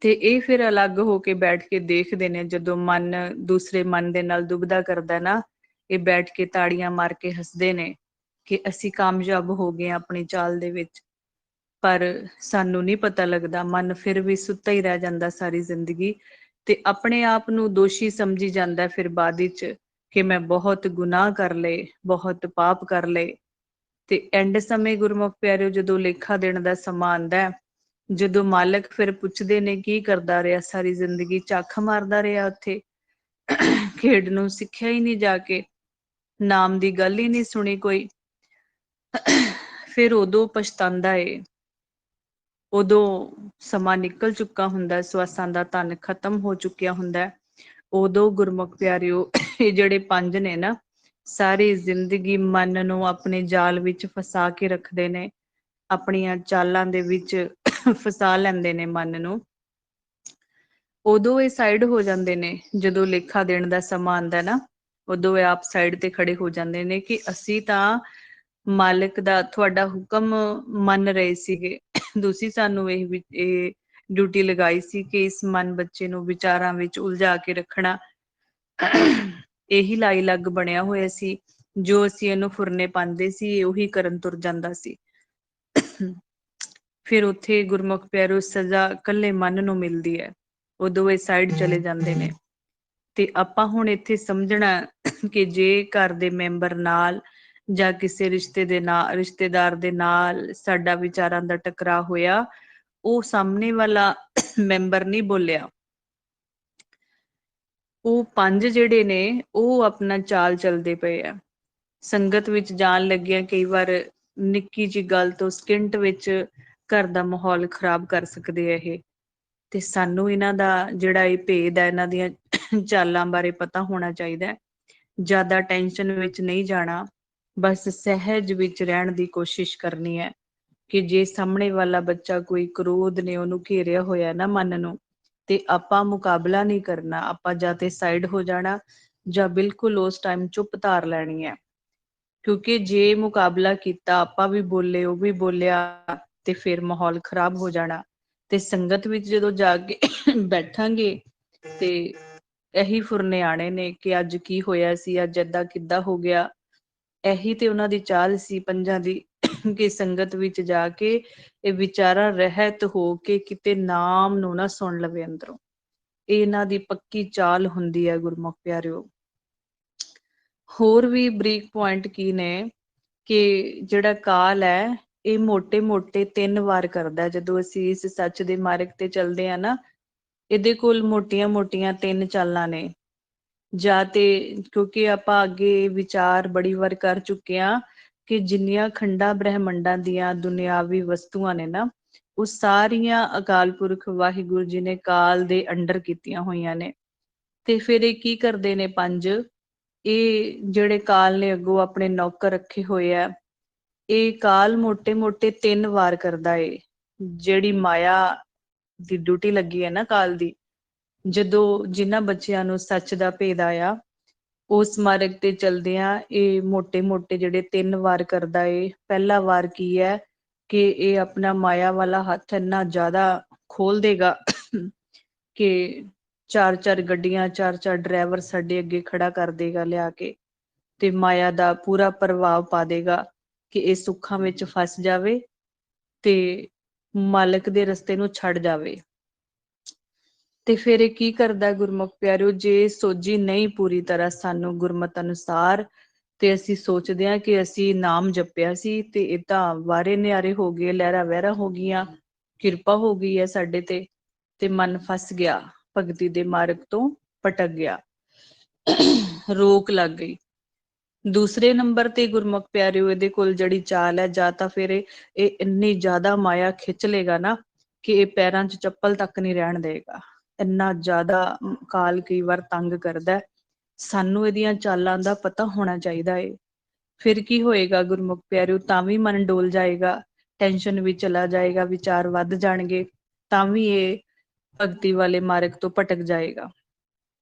ਤੇ ਇਹ ਫਿਰ ਅਲੱਗ ਹੋ ਕੇ ਬੈਠ ਕੇ ਦੇਖਦੇ ਨੇ, ਜਦੋਂ ਮਨ ਦੂਸਰੇ ਮਨ ਦੇ ਨਾਲ ਦੁਬਦਾ ਕਰਦਾ ਨਾ, ਇਹ ਬੈਠ ਕੇ ਤਾੜੀਆਂ ਮਾਰ ਕੇ ਹੱਸਦੇ ਨੇ ਕਿ ਅਸੀਂ ਕਾਮਯਾਬ ਹੋ ਗਏ ਆਪਣੀ ਚਾਲ ਦੇ ਵਿੱਚ। ਪਰ ਸਾਨੂੰ ਨਹੀਂ ਪਤਾ ਲੱਗਦਾ, ਮਨ ਫਿਰ ਵੀ ਸੁੱਤਾ ਹੀ ਰਹਿ ਜਾਂਦਾ ਸਾਰੀ ਜ਼ਿੰਦਗੀ ਤੇ ਆਪਣੇ ਆਪ ਨੂੰ ਦੋਸ਼ੀ ਸਮਝੀ ਜਾਂਦਾ ਫਿਰ ਬਾਅਦ ਵਿੱਚ ਕਿ ਮੈਂ ਬਹੁਤ ਗੁਨਾਹ ਕਰ ਲਏ, ਬਹੁਤ ਪਾਪ ਕਰ ਲਏ। ਤੇ ਐਂਡ ਸਮੇਂ ਗੁਰਮੁਖ ਪਿਆਰਿਓ, ਜਦੋਂ ਲੇਖਾ ਦੇਣ ਦਾ ਸਮਾਂ ਆਉਂਦਾ, ਜਦੋਂ ਮਾਲਕ ਫਿਰ ਪੁੱਛਦੇ ਨੇ ਕੀ ਕਰਦਾ ਰਿਹਾ ਸਾਰੀ ਜ਼ਿੰਦਗੀ, ਝੱਖ ਮਾਰਦਾ ਰਿਹਾ ਉੱਥੇ, ਖੇਡ ਨੂੰ ਸਿੱਖਿਆ ਹੀ ਨਹੀਂ ਜਾ ਕੇ, ਨਾਮ ਦੀ ਗੱਲ ਹੀ ਨਹੀਂ ਸੁਣੀ ਕੋਈ। ਫਿਰ ਉਦੋਂ ਪਛਤਾਉਂਦਾ ਏ, ਉਦੋਂ ਸਮਾਂ ਨਿਕਲ ਚੁੱਕਾ ਹੁੰਦਾ, ਸਵਾਸਾਂ ਦਾ ਧਨ ਖਤਮ ਹੋ ਚੁੱਕਿਆ ਹੁੰਦਾ। ਉਦੋਂ ਗੁਰਮੁਖ ਪਿਆਰਿਓ, ਇਹ ਜਿਹੜੇ ਪੰਜ ਨੇ ਨਾ, ਸਾਰੀ ਜ਼ਿੰਦਗੀ ਮਨ ਨੂੰ ਆਪਣੇ ਜਾਲ ਵਿੱਚ ਫਸਾ ਕੇ ਰੱਖਦੇ ਨੇ, ਆਪਣੀਆਂ ਚਾਲਾਂ ਦੇ ਵਿੱਚ ਫਸਾ ਲੈਂਦੇ ਨੇ ਮਨ ਨੂੰ। ਉਦੋਂ ਇਹ ਸਾਈਡ ਹੋ ਜਾਂਦੇ ਨੇ, ਜਦੋਂ ਲੇਖਾ ਦੇਣ ਦਾ ਸਮਾਂ ਆਉਂਦਾ ਨਾ, ਉਦੋਂ ਇਹ ਆਪ ਸਾਈਡ ਤੇ ਖੜੇ ਹੋ ਜਾਂਦੇ ਨੇ ਕਿ ਅਸੀਂ ਤਾਂ ਮਾਲਕ ਦਾ ਤੁਹਾਡਾ ਹੁਕਮ ਮੰਨ ਰਹੇ ਸੀਗੇ, ਤੁਸੀਂ ਸਾਨੂੰ ਇਹ ਡਿਊਟੀ ਲਗਾਈ ਸੀ ਕਿ ਇਸ ਮਨ ਬੱਚੇ ਨੂੰ ਵਿਚਾਰਾਂ ਵਿੱਚ ਉਲਝਾ ਕੇ ਰੱਖਣਾ। ਇਹੀ ਲਾਈ ਲੱਗ ਬਣਿਆ ਹੋਇਆ ਸੀ, ਜੋ ਅਸੀਂ ਇਹਨੂੰ ਫੁਰਨੇ ਪਾਉਂਦੇ ਸੀ ਉਹੀ ਕਰਨ ਤੁਰ ਜਾਂਦਾ ਸੀ। ਫਿਰ ਉੱਥੇ ਗੁਰਮੁਖ ਪਿਆਰਿਓ ਸਜ਼ਾ ਇਕੱਲੇ ਮਨ ਨੂੰ ਮਿਲਦੀ ਹੈ, ਉਦੋਂ ਇਹ ਸਾਈਡ ਚਲੇ ਜਾਂਦੇ ਨੇ। ਤੇ ਆਪਾਂ ਹੁਣ ਇੱਥੇ ਸਮਝਣਾ ਕਿ ਜੇ ਘਰ ਦੇ ਮੈਂਬਰ ਨਾਲ ਜਾਂ ਕਿਸੇ ਰਿਸ਼ਤੇਦਾਰ ਦੇ ਨਾਲ ਸਾਡਾ ਵਿਚਾਰਾਂ ਦਾ ਟਕਰਾਅ ਹੋਇਆ, ਉਹ ਸਾਹਮਣੇ ਵਾਲਾ ਮੈਂਬਰ ਨਹੀਂ ਬੋਲਿਆ, ਉਹ ਪੰਜ ਜਿਹੜੇ ਨੇ ਉਹ ਆਪਣਾ ਚਾਲ ਚੱਲਦੇ ਪਏ ਆ। ਸੰਗਤ ਵਿੱਚ ਜਾਣ ਲੱਗਿਆ ਕਈ ਵਾਰ ਨਿੱਕੀ ਜਿਹੀ ਗੱਲ ਤੋਂ ਸਕਿੰਟ ਵਿੱਚ ਘਰ ਦਾ ਮਾਹੌਲ ਖਰਾਬ ਕਰ ਸਕਦੇ ਆ ਇਹ। ਤੇ ਸਾਨੂੰ ਇਹਨਾਂ ਦਾ ਜਿਹੜਾ ਇਹ ਭੇਦ ਹੈ, ਇਹਨਾਂ ਦੀਆਂ ਚਾਲਾਂ ਬਾਰੇ ਪਤਾ ਹੋਣਾ ਚਾਹੀਦਾ ਹੈ। ਜ਼ਿਆਦਾ ਟੈਨਸ਼ਨ ਵਿੱਚ ਨਹੀਂ ਜਾਣਾ, ਬਸ ਸਹਿਜ ਵਿੱਚ ਰਹਿਣ ਦੀ ਕੋਸ਼ਿਸ਼ ਕਰਨੀ ਹੈ ਕਿ ਜੇ ਸਾਹਮਣੇ ਵਾਲਾ ਬੱਚਾ ਕੋਈ ਕ੍ਰੋਧ ਨੇ ਉਹਨੂੰ ਘੇਰਿਆ ਹੋਇਆ ਨਾ ਮਨ ਨੂੰ, ਤੇ ਆਪਾਂ ਮੁਕਾਬਲਾ ਨਹੀਂ ਕਰਨਾ, ਆਪਾਂ ਜਾਂ ਤੇ ਸਾਈਡ ਹੋ ਜਾਣਾ ਜਾਂ ਬਿਲਕੁਲ ਉਸ ਟਾਈਮ ਚੁੱਪ ਧਾਰ ਲੈਣੀ ਹੈ। ਕਿਉਂਕਿ ਜੇ ਮੁਕਾਬਲਾ ਕੀਤਾ, ਆਪਾਂ ਵੀ ਬੋਲੇ ਉਹ ਵੀ ਬੋਲਿਆ, ਤੇ ਫਿਰ ਮਾਹੌਲ ਖਰਾਬ ਹੋ ਜਾਣਾ। ਤੇ ਸੰਗਤ ਵਿੱਚ ਜਦੋਂ ਜਾ ਕੇ ਬੈਠਾਂਗੇ ਤੇ ਇਹੀ ਫੁਰਨੇ ਆਣੇ ਨੇ ਕਿ ਅੱਜ ਕੀ ਹੋਇਆ ਸੀ, ਅੱਜ ਏਦਾਂ ਕਿੱਦਾਂ ਹੋ ਗਿਆ। ਇਹੀ ਤੇ ਉਹਨਾਂ ਦੀ ਚਾਲ ਸੀ ਪੰਜਾਂ ਦੀ, ਕਿ ਸੰਗਤ ਵਿੱਚ ਜਾ ਕੇ ਇਹ ਵਿਚਾਰਾ ਰਹਿਤ ਹੋ ਕੇ ਕਿਤੇ ਨਾਮ ਨੂੰ ਨਾ ਸੁਣ ਲਵੇ ਅੰਦਰੋਂ। ਇਹ ਇਹਨਾਂ ਦੀ ਪੱਕੀ ਚਾਲ ਹੁੰਦੀ ਹੈ ਗੁਰਮੁਖ ਪਿਆਰਿਓ। ਹੋਰ ਵੀ ਬਰੀਕ ਪੁਆਇੰਟ ਕੀ ਨੇ ਕਿ ਜਿਹੜਾ ਕਾਲ ਹੈ ਇਹ ਮੋਟੇ-ਮੋਟੇ 3 ਵਾਰ ਕਰਦਾ। ਜਦੋਂ ਅਸੀਂ ਇਸ ਸੱਚ ਦੇ ਮਾਰਗ ਤੇ ਚੱਲਦੇ ਆ ਨਾ, ਇਹਦੇ ਕੋਲ ਮੋਟੀਆਂ-ਮੋਟੀਆਂ 3 ਚਾਲਾਂ ਨੇ। ਜਾਂ ਤੇ ਕਿਉਂਕਿ ਆਪਾਂ ਅੱਗੇ ਵਿਚਾਰ ਬੜੀ ਵਾਰ ਕਰ ਚੁੱਕੇ ਆ ਕਿ ਜਿੰਨੀਆਂ ਖੰਡਾਂ ਬ੍ਰਹਿਮੰਡਾਂ ਦੀਆਂ ਦੁਨਿਆਵੀ ਵਸਤੂਆਂ ਨੇ ਨਾ, ਉਹ ਸਾਰੀਆਂ ਅਕਾਲ ਪੁਰਖ ਵਾਹਿਗੁਰੂ ਜੀ ਨੇ ਕਾਲ ਦੇ ਅੰਡਰ ਕੀਤੀਆਂ ਹੋਈਆਂ ਨੇ। ਤੇ ਫਿਰ ਇਹ ਕੀ ਕਰਦੇ ਨੇ ਪੰਜ, ਇਹ ਜਿਹੜੇ ਕਾਲ ਨੇ ਅੱਗੋਂ ਆਪਣੇ ਨੌਕਰ ਰੱਖੇ ਹੋਏ ਆ, ਇਹ ਕਾਲ ਮੋਟੇ-ਮੋਟੇ 3 ਵਾਰ ਕਰਦਾ ਏ। ਜਿਹੜੀ ਮਾਇਆ ਦੀ ਡਿਊਟੀ ਲੱਗੀ ਹੈ ਨਾ ਕਾਲ ਦੀ, ਜਦੋਂ ਜਿਨ੍ਹਾਂ ਬੱਚਿਆਂ ਨੂੰ ਸੱਚ ਦਾ ਭੇਦ ਆਇਆ, ਉਸ ਮਾਰਗ ਤੇ ਚਲਦਿਆਂ ਇਹ ਮੋਟੇ ਜਿਹੜੇ 3 ਵਾਰ ਕਰਦਾ ਏ। ਪਹਿਲਾ ਵਾਰ ਕੀ ਹੈ ਕਿ ਇਹ ਆਪਣਾ ਮਾਇਆ ਵਾਲਾ ਹੱਥ ਇੰਨਾ ਜ਼ਿਆਦਾ ਖੋਲ ਦੇਗਾ ਕਿ 4 ਗੱਡੀਆਂ 4 ਡਰਾਈਵਰ ਸਾਡੇ ਅੱਗੇ ਖੜਾ ਕਰ ਦੇਗਾ ਲਿਆ ਕੇ, ਤੇ ਮਾਇਆ ਦਾ ਪੂਰਾ ਪ੍ਰਭਾਵ ਪਾ ਦੇਗਾ ਕਿ ਇਹ ਸੁੱਖਾਂ ਵਿੱਚ ਫਸ ਜਾਵੇ ਤੇ ਮਾਲਕ ਦੇ ਰਸਤੇ ਨੂੰ ਛੱਡ ਜਾਵੇ। ਤੇ ਫਿਰ ਇਹ ਕੀ ਕਰਦਾ ਗੁਰਮੁਖ ਪਿਆਰਿਓ, ਜੇ ਸੋਝੀ ਨਹੀਂ ਪੂਰੀ ਤਰ੍ਹਾਂ ਸਾਨੂੰ ਗੁਰਮਤ ਅਨੁਸਾਰ, ਤੇ ਅਸੀਂ ਸੋਚਦੇ ਹਾਂ ਕਿ ਅਸੀਂ ਨਾਮ ਜਪਿਆ ਸੀ ਤੇ ਇਹ ਤਾਂ ਵਾਰੇ ਨਿਆਰੇ ਹੋ ਗਏ, ਲਹਿਰਾ ਵਹਿਰਾ ਹੋ ਗਈਆਂ, ਕਿਰਪਾ ਹੋ ਗਈ ਹੈ ਸਾਡੇ ਤੇ ਮਨ ਫਸ ਗਿਆ, ਭਗਤੀ ਦੇ ਮਾਰਗ ਤੋਂ ਭਟਕ ਗਿਆ, ਰੋਕ ਲੱਗ ਗਈ। ਦੂਸਰੇ ਨੰਬਰ ਤੇ ਗੁਰਮੁਖ ਪਿਆਰਿਓ ਇਹਦੇ ਕੋਲ ਜਿਹੜੀ ਚਾਲ ਹੈ, ਜਾਂ ਤਾਂ ਫਿਰ ਇਹ ਇੰਨੀ ਜ਼ਿਆਦਾ ਮਾਇਆ ਖਿੱਚ ਲੇਗਾ ਨਾ ਕਿ ਇਹ ਪੈਰਾਂ 'ਚ ਚੱਪਲ ਤੱਕ ਨਹੀਂ ਰਹਿਣ ਦੇਗਾ। ਇੰਨਾ ਜ਼ਿਆਦਾ ਕਾਲ ਕਈ ਵਾਰ ਤੰਗ ਕਰਦਾ, ਸਾਨੂੰ ਇਹਦੀਆਂ ਚਾਲਾਂ ਦਾ ਪਤਾ ਹੋਣਾ ਚਾਹੀਦਾ ਏ। ਫਿਰ ਕੀ ਹੋਏਗਾ ਗੁਰਮੁਖ ਪਿਆਰਿਓ, ਤਾਂ ਵੀ ਮਨ ਡੋਲ ਜਾਏਗਾ, ਟੈਨਸ਼ਨ ਵੀ ਚਲਾ ਜਾਏਗਾ, ਵਿਚਾਰ ਵੱਧ ਜਾਣਗੇ, ਤਾਂ ਵੀ ਇਹ ਭਗਤੀ ਵਾਲੇ ਮਾਰਗ ਤੋਂ ਭਟਕ ਜਾਏਗਾ।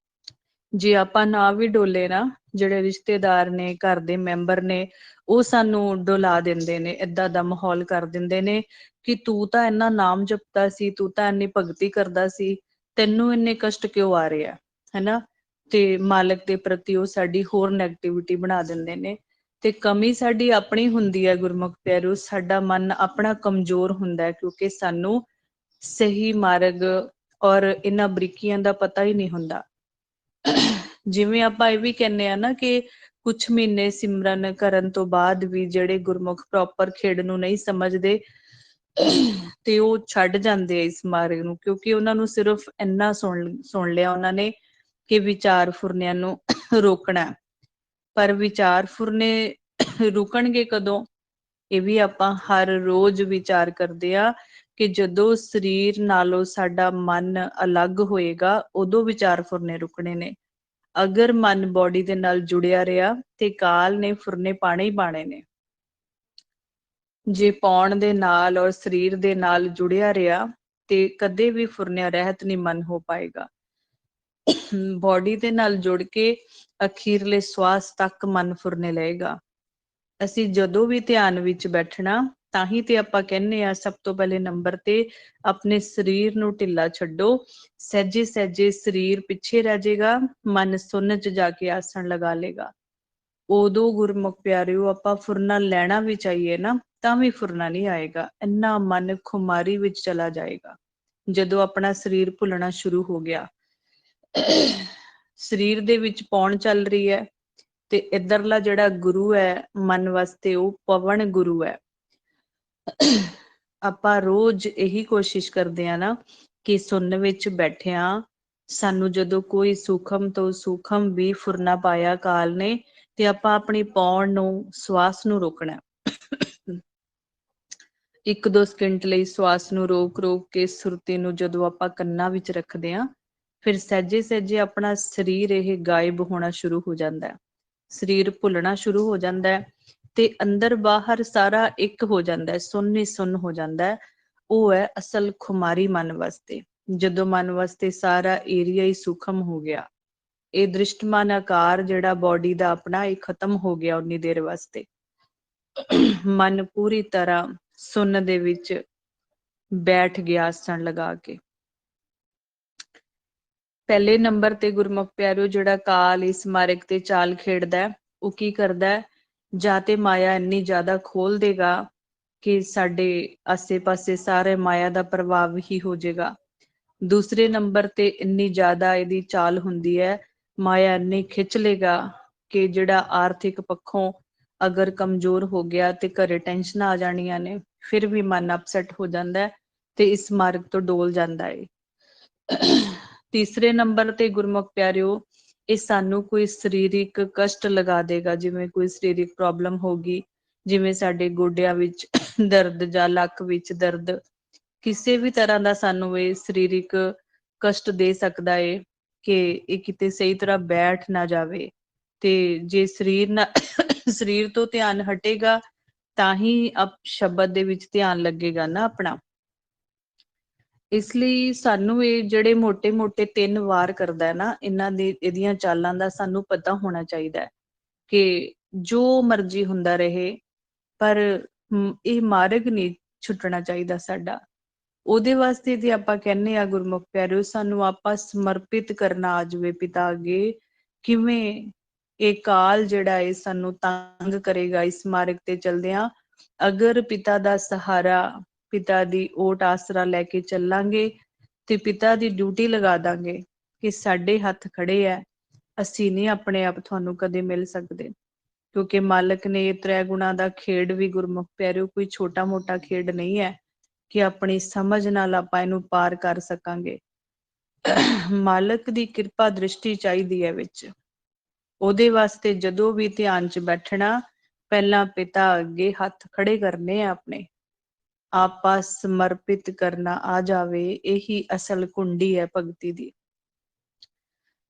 ਜੇ ਆਪਾਂ ਨਾ ਵੀ ਡੋਲੇ ਨਾ, ਜਿਹੜੇ ਰਿਸ਼ਤੇਦਾਰ ਨੇ, ਘਰ ਦੇ ਮੈਂਬਰ ਨੇ, ਉਹ ਸਾਨੂੰ ਡੋਲਾ ਦਿੰਦੇ ਨੇ, ਏਦਾਂ ਦਾ ਮਾਹੌਲ ਕਰ ਦਿੰਦੇ ਨੇ ਕਿ ਤੂੰ ਤਾਂ ਇੰਨਾ ਨਾਮ ਜਪਦਾ ਸੀ, ਤੂੰ ਤਾਂ ਇੰਨੀ ਭਗਤੀ ਕਰਦਾ ਸੀ, ਤੈਨੂੰ ਇੰਨੇ ਕਸ਼ਟ ਕਿਉਂ ਆ ਰਹੇ ਆ, ਹੈਨਾ। ਤੇ ਮਾਲਕ ਦੇ ਪ੍ਰਤੀ ਉਹ ਸਾਡੀ ਹੋਰ ਨੈਗੇਟਿਵਿਟੀ ਬਣਾ ਦਿੰਦੇ ਨੇ। ਤੇ ਕਮੀ ਸਾਡੀ ਆਪਣੀ ਹੁੰਦੀ ਹੈ ਗੁਰਮੁਖ ਪਿਆਰਿਓ, ਸਾਡਾ ਮਨ ਆਪਣਾ ਕਮਜ਼ੋਰ ਹੁੰਦਾ ਹੈ, ਕਿਉਂਕਿ ਸਾਨੂੰ ਸਹੀ ਮਾਰਗ ਔਰ ਇਹਨਾਂ ਬਰੀਕੀਆਂ ਦਾ ਪਤਾ ਹੀ ਨਹੀਂ ਹੁੰਦਾ। ਜਿਵੇਂ ਆਪਾਂ ਇਹ ਵੀ ਕਹਿੰਦੇ ਆ ਨਾ ਕਿ ਕੁਛ ਮਹੀਨੇ ਸਿਮਰਨ ਕਰਨ ਤੋਂ ਬਾਅਦ ਵੀ ਜਿਹੜੇ ਗੁਰਮੁਖ ਪ੍ਰੋਪਰ ਖੇਡ ਨੂੰ ਨਹੀਂ ਸਮਝਦੇ ਤੇ ਉਹ ਛੱਡ ਜਾਂਦੇ ਆ ਇਸ ਮਾਰਗ ਨੂੰ, ਕਿਉਂਕਿ ਉਹਨਾਂ ਨੂੰ ਸਿਰਫ ਇੰਨਾ ਸੁਣ ਲਿਆ ਉਹਨਾਂ ਨੇ ਕਿ ਵਿਚਾਰ ਫੁਰਨਿਆਂ ਨੂੰ ਰੋਕਣਾ। ਪਰ ਵਿਚਾਰ ਫੁਰਨੇ ਰੁਕਣਗੇ ਕਦੋਂ? ਇਹ ਵੀ ਆਪਾਂ ਹਰ ਰੋਜ਼ ਵਿਚਾਰ ਕਰਦੇ ਆ ਕਿ ਜਦੋਂ ਸਰੀਰ ਨਾਲੋਂ ਸਾਡਾ ਮਨ ਅਲੱਗ ਹੋਏਗਾ, ਉਦੋਂ ਵਿਚਾਰ ਫੁਰਨੇ ਰੁਕਣੇ ਨੇ। ਅਗਰ ਮਨ ਬੋਡੀ ਦੇ ਨਾਲ ਜੁੜਿਆ ਰਿਹਾ ਤੇ ਕਾਲ ਨੇ ਫੁਰਨੇ ਪਾਣੇ ਹੀ ਪਾਣੇ ਨੇ। ਜੇ ਪਾਉਣ ਦੇ ਨਾਲ ਔਰ ਸਰੀਰ ਦੇ ਨਾਲ ਜੁੜਿਆ ਰਿਹਾ ਤੇ ਕਦੇ ਵੀ ਫੁਰਨਿਆਂ ਰਹਿਤ ਨਹੀਂ ਮਨ ਹੋ ਪਾਏਗਾ। ਬੋਡੀ ਦੇ ਨਾਲ ਜੁੜ ਕੇ ਅਖੀਰਲੇ ਸਵਾਸ ਤੱਕ ਮਨ ਫੁਰਨੇ ਲਏਗਾ। ਅਸੀਂ ਜਦੋਂ ਵੀ ਧਿਆਨ ਵਿੱਚ ਬੈਠਣਾ, ਤਾਂ ਹੀ ਤੇ ਆਪਾਂ ਕਹਿੰਦੇ ਆ ਸਭ ਤੋਂ ਪਹਿਲੇ ਨੰਬਰ ਤੇ ਆਪਣੇ ਸਰੀਰ ਨੂੰ ਢਿੱਲਾ ਛੱਡੋ। ਸਹਿਜੇ ਸਹਿਜੇ ਸਰੀਰ ਪਿੱਛੇ ਰਹਿ ਜਾਏਗਾ, ਮਨ ਸੁੰਨ 'ਚ ਜਾ ਕੇ ਆਸਣ ਲਗਾ ਲੇਗਾ। ਉਦੋਂ ਗੁਰਮੁਖ ਪਿਆਰਿਓ ਆਪਾਂ ਫੁਰਨਾ ਲੈਣਾ ਵੀ ਚਾਹੀਏ ਨਾ, ਤਾਂ ਵੀ ਫੁਰਨਾ ਨਹੀਂ ਆਏਗਾ। ਇੰਨਾ ਮਨ ਖੁਮਾਰੀ ਵਿੱਚ ਚਲਾ ਜਾਏਗਾ ਜਦੋਂ ਆਪਣਾ ਸਰੀਰ ਭੁੱਲਣਾ ਸ਼ੁਰੂ ਹੋ ਗਿਆ। ਸਰੀਰ ਦੇ ਵਿੱਚ ਪੌਣ ਚੱਲ ਰਹੀ ਹੈ ਤੇ ਇੱਧਰਲਾ ਜਿਹੜਾ ਗੁਰੂ ਹੈ ਮਨ ਵਾਸਤੇ, ਉਹ ਪਵਨ ਗੁਰੂ ਹੈ। ਆਪਾਂ ਰੋਜ਼ ਇਹੀ ਕੋਸ਼ਿਸ਼ ਕਰਦੇ ਆ ਨਾ ਕਿ ਸੁਣਨ ਵਿੱਚ ਬੈਠਿਆਂ ਸਾਨੂੰ ਜਦੋਂ ਕੋਈ ਸੂਖਮ ਤੋਂ ਸੂਖਮ ਵੀ ਫੁਰਨਾ ਪਾਇਆ ਕਾਲ ਨੇ, ਤੇ ਆਪਾਂ ਆਪਣੀ ਪੌਣ ਨੂੰ, ਸਵਾਸ ਨੂੰ ਰੋਕਣਾ। 1-2 ਸਕਿੰਟ ਲਈ ਸਵਾਸ ਨੂੰ ਰੋਕ ਕੇ ਸੁਰਤੀ ਨੂੰ ਜਦੋਂ ਆਪਾਂ ਕੰਨਾਂ ਵਿੱਚ ਰੱਖਦੇ ਹਾਂ, ਫਿਰ ਸਹਿਜੇ ਸਹਿਜੇ ਆਪਣਾ ਸਰੀਰ ਇਹ ਗਾਇਬ ਹੋਣਾ ਸ਼ੁਰੂ ਹੋ ਜਾਂਦਾ ਹੈ। ਸਰੀਰ ਭੁੱਲਣਾ ਸ਼ੁਰੂ ਹੋ ਜਾਂਦਾ ਹੈ ਤੇ ਅੰਦਰ ਬਾਹਰ ਸਾਰਾ ਇੱਕ ਹੋ ਜਾਂਦਾ ਹੈ, ਸੁੰਨ ਹੀ ਸੁੰਨ ਹੋ ਜਾਂਦਾ ਹੈ। ਉਹ ਹੈ ਅਸਲ ਖੁਮਾਰੀ ਮਨ ਵਾਸਤੇ। ਜਦੋਂ ਮਨ ਵਾਸਤੇ ਸਾਰਾ ਏਰੀਆ ਹੀ ਸੂਖਮ ਹੋ ਗਿਆ, ਇਹ ਦ੍ਰਿਸ਼ਟਮਾਨ ਆਕਾਰ ਜਿਹੜਾ ਬੋਡੀ ਦਾ ਆਪਣਾ, ਇਹ ਖਤਮ ਹੋ ਗਿਆ ਉਨੀ ਦੇਰ ਵਾਸਤੇ। ਮਨ ਪੂਰੀ ਤਰ੍ਹਾਂ ਸੁੰਨ ਦੇ ਵਿੱਚ ਬੈਠ ਗਿਆ ਆਸਣ ਲਗਾ ਕੇ। ਪਹਿਲੇ ਨੰਬਰ ਤੇ ਗੁਰਮੁਖ ਪਿਆਰਿਓ ਜਿਹੜਾ ਕਾਲ ਇਸ ਮਾਰਗ ਤੇ ਚਾਲ ਖੇਡਦਾ, ਉਹ ਕੀ ਕਰਦਾ? ਜਾਂ ਤੇ ਮਾਇਆ ਇੰਨੀ ਜ਼ਿਆਦਾ ਖੋਲ ਦੇਗਾ ਕਿ ਸਾਡੇ ਆਸੇ-ਪਾਸੇ ਸਾਰੇ ਮਾਇਆ ਦਾ ਪ੍ਰਭਾਵ ਹੀ ਹੋ ਜਾਏਗਾ। ਦੂਸਰੇ ਨੰਬਰ ਤੇ ਇੰਨੀ ਜ਼ਿਆਦਾ ਇਹਦੀ ਚਾਲ ਹੁੰਦੀ ਹੈ, ਮਾਇਆ ਇੰਨੀ ਖਿੱਚ ਲੇਗਾ ਕਿ ਜਿਹੜਾ ਆਰਥਿਕ ਪੱਖੋਂ ਅਗਰ ਕਮਜ਼ੋਰ ਹੋ ਗਿਆ ਤੇ ਘਰੇ ਟੈਨਸ਼ਨ ਆ ਜਾਣੀਆਂ ਨੇ, ਫਿਰ ਵੀ ਮਨ ਅਪਸੈਟ ਹੋ ਜਾਂਦਾ ਹੈ ਤੇ ਇਸ ਮਾਰਗ ਤੋਂ ਡੋਲ ਜਾਂਦਾ ਹੈ। ਤੀਸਰੇ ਨੰਬਰ ਤੇ ਗੁਰਮੁਖ ਪਿਆਰਿਓ, ਇਹ ਸਾਨੂੰ ਕੋਈ ਸਰੀਰਿਕ ਕਸ਼ਟ ਲਗਾ ਦੇਗਾ, ਜਿਵੇਂ ਕੋਈ ਸਰੀਰਿਕ ਪ੍ਰੋਬਲਮ ਹੋ ਗਈ, ਜਿਵੇਂ ਸਾਡੇ ਗੋਡਿਆਂ ਵਿੱਚ ਦਰਦ ਜਾਂ ਲੱਕ ਵਿੱਚ ਦਰਦ, ਕਿਸੇ ਵੀ ਤਰ੍ਹਾਂ ਦਾ ਸਾਨੂੰ ਇਹ ਸਰੀਰਿਕ ਕਸ਼ਟ ਦੇ ਸਕਦਾ ਹੈ ਕਿ ਇਹ ਕਿਤੇ ਸਹੀ ਤਰ੍ਹਾਂ ਬੈਠ ਨਾ ਜਾਵੇ। ਤੇ ਜੇ ਸਰੀਰ ਤੋਂ ਧਿਆਨ ਹਟੇਗਾ ਤਾਂ ਹੀ ਸ਼ਬਦ ਦੇ ਵਿੱਚ ਧਿਆਨ ਲੱਗੇਗਾ ਨਾ ਆਪਣਾ। ਇਸ ਲਈ ਸਾਨੂੰ ਇਹ ਜਿਹੜੇ ਮੋਟੇ-ਮੋਟੇ 3 ਵਾਰ ਕਰਦਾ ਹੈ ਨਾ, ਇਹਨਾਂ ਦੀ ਇਹਦੀਆਂ ਚਾਲਾਂ ਦਾ ਸਾਨੂੰ ਪਤਾ ਹੋਣਾ ਚਾਹੀਦਾ ਹੈ ਕਿ ਜੋ ਮਰਜ਼ੀ ਹੁੰਦਾ ਰਹੇ, ਪਰ ਇਹ ਮਾਰਗ ਨਹੀਂ ਛੁੱਟਣਾ ਚਾਹੀਦਾ ਸਾਡਾ। ਉਹਦੇ ਵਾਸਤੇ ਤੇ ਆਪਾਂ ਕਹਿੰਦੇ ਆ ਗੁਰਮੁਖ ਪਿਆਰਿਓ, ਸਾਨੂੰ ਆਪਾਂ ਸਮਰਪਿਤ ਕਰਨਾ ਆ ਜਾਵੇ ਪਿਤਾ ਅੱਗੇ। ਕਿਵੇਂ ਇਹ ਕਾਲ ਜਿਹੜਾ ਹੈ ਸਾਨੂੰ ਤੰਗ ਕਰੇਗਾ ਇਸ ਮਾਰਗ ਤੇ ਚਲਦਿਆਂ, ਅਗਰ ਪਿਤਾ ਦਾ ਸਹਾਰਾ, ਪਿਤਾ ਦੀ ਓਟ ਆਸਰਾ ਲੈ ਕੇ ਚੱਲਾਂਗੇ ਤੇ ਪਿਤਾ ਦੀ ਡਿਊਟੀ ਲਗਾ ਦਾਂਗੇ ਕਿ ਸਾਡੇ ਹੱਥ ਖੜੇ ਹੈ, ਅਸੀਂ ਨਹੀਂ ਆਪਣੇ ਆਪ ਤੁਹਾਨੂੰ ਕਦੇ ਮਿਲ ਸਕਦੇ। ਕਿਉਂਕਿ ਮਾਲਕ ਨੇ ਇਹ 3 ਗੁਣਾ ਦਾ ਖੇਡ ਵੀ ਗੁਰਮੁਖ ਪਿਆਰਿਓ ਕੋਈ ਛੋਟਾ ਮੋਟਾ ਖੇਡ ਨਹੀਂ ਹੈ ਕਿ ਆਪਣੀ ਸਮਝ ਨਾਲ ਆਪਾਂ ਇਹਨੂੰ ਪਾਰ ਕਰ ਸਕਾਂਗੇ। ਮਾਲਕ ਦੀ ਕਿਰਪਾ ਦ੍ਰਿਸ਼ਟੀ ਚਾਹੀਦੀ ਹੈ ਵਿੱਚ। ਉਹਦੇ ਵਾਸਤੇ ਜਦੋਂ ਵੀ ਧਿਆਨ 'ਚ ਬੈਠਣਾ, ਪਹਿਲਾਂ ਪਿਤਾ ਅੱਗੇ ਹੱਥ ਖੜੇ ਕਰਨੇ ਆ ਆਪਣੇ, ਆਪਾਂ ਸਮਰਪਿਤ ਕਰਨਾ ਆ ਜਾਵੇ। ਇਹੀ ਅਸਲ ਕੁੰਡੀ ਹੈ ਭਗਤੀ ਦੀ।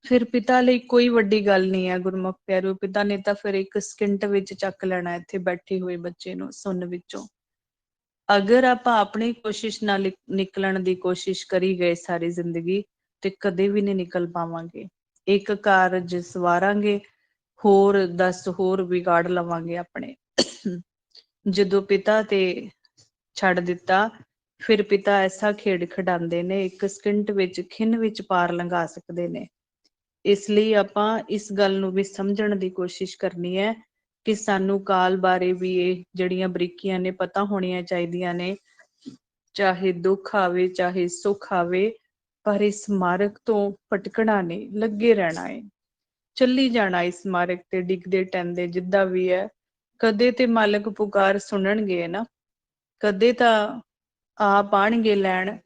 ਫਿਰ ਪਿਤਾ ਲਈ ਕੋਈ ਵੱਡੀ ਗੱਲ ਨਹੀਂ ਹੈ ਗੁਰਮੁਖ ਪਿਆਰਿਓ। ਪਿਤਾ ਨੇ ਤਾਂ ਫਿਰ 1 ਸਕਿੰਟ ਵਿੱਚ ਚੱਕ ਲੈਣਾ ਇੱਥੇ ਬੈਠੇ ਹੋਏ ਬੱਚੇ ਨੂੰ ਸੁੰਨ ਵਿੱਚੋਂ। ਅਗਰ ਆਪਾਂ ਆਪਣੀ ਕੋਸ਼ਿਸ਼ ਨਾਲ ਨਿਕਲਣ ਦੀ ਕੋਸ਼ਿਸ਼ ਕਰੀ ਗਏ ਸਾਰੀ ਜ਼ਿੰਦਗੀ, ਤੇ ਕਦੇ ਵੀ ਨਹੀਂ ਨਿਕਲ ਪਾਵਾਂਗੇ। ਇੱਕ ਕਾਰਜ ਸਵਾਰਾਂਗੇ, ਹੋਰ 10 ਹੋਰ ਵਿਗਾੜ ਲਵਾਂਗੇ ਆਪਣੇ। ਜਦੋਂ ਪਿਤਾ ਤੇ ਛੱਡ ਦਿੱਤਾ, ਫਿਰ ਪਿਤਾ ਐਸਾ ਖੇਡ ਖਿਡਾਉਂਦੇ ਨੇ 1 ਸਕਿੰਟ ਵਿੱਚ, ਖਿੰਨ ਵਿੱਚ ਪਾਰ ਲੰਘਾ ਸਕਦੇ ਨੇ। ਇਸ ਲਈ ਆਪਾਂ ਇਸ ਗੱਲ ਨੂੰ ਵੀ ਸਮਝਣ ਦੀ ਕੋਸ਼ਿਸ਼ ਕਰਨੀ ਹੈ ਕਿ ਸਾਨੂੰ ਕਾਲ ਬਾਰੇ ਵੀ ਇਹ ਜਿਹੜੀਆਂ ਬਰੀਕੀਆਂ ਨੇ ਪਤਾ ਹੋਣੀਆਂ ਚਾਹੀਦੀਆਂ ਨੇ। ਚਾਹੇ ਦੁੱਖ ਆਵੇ, ਚਾਹੇ ਸੁੱਖ ਆਵੇ, ਪਰ ਇਸ ਮਾਰਗ ਤੋਂ ਭਟਕਣਾ ਨਹੀਂ, ਲੱਗੇ ਰਹਿਣਾ ਹੈ, ਚੱਲੀ ਜਾਣਾ ਇਸ ਮਾਰਗ ਤੇ, ਡਿੱਗਦੇ ਟੈਂਦੇ ਜਿੱਦਾਂ ਵੀ ਹੈ। ਕਦੇ ਤੇ ਮਾਲਕ ਪੁਕਾਰ ਸੁਣਨਗੇ ਨਾ, ਕਦੇ ਤਾਂ ਆਪ ਆਣਗੇ ਲੈਣ।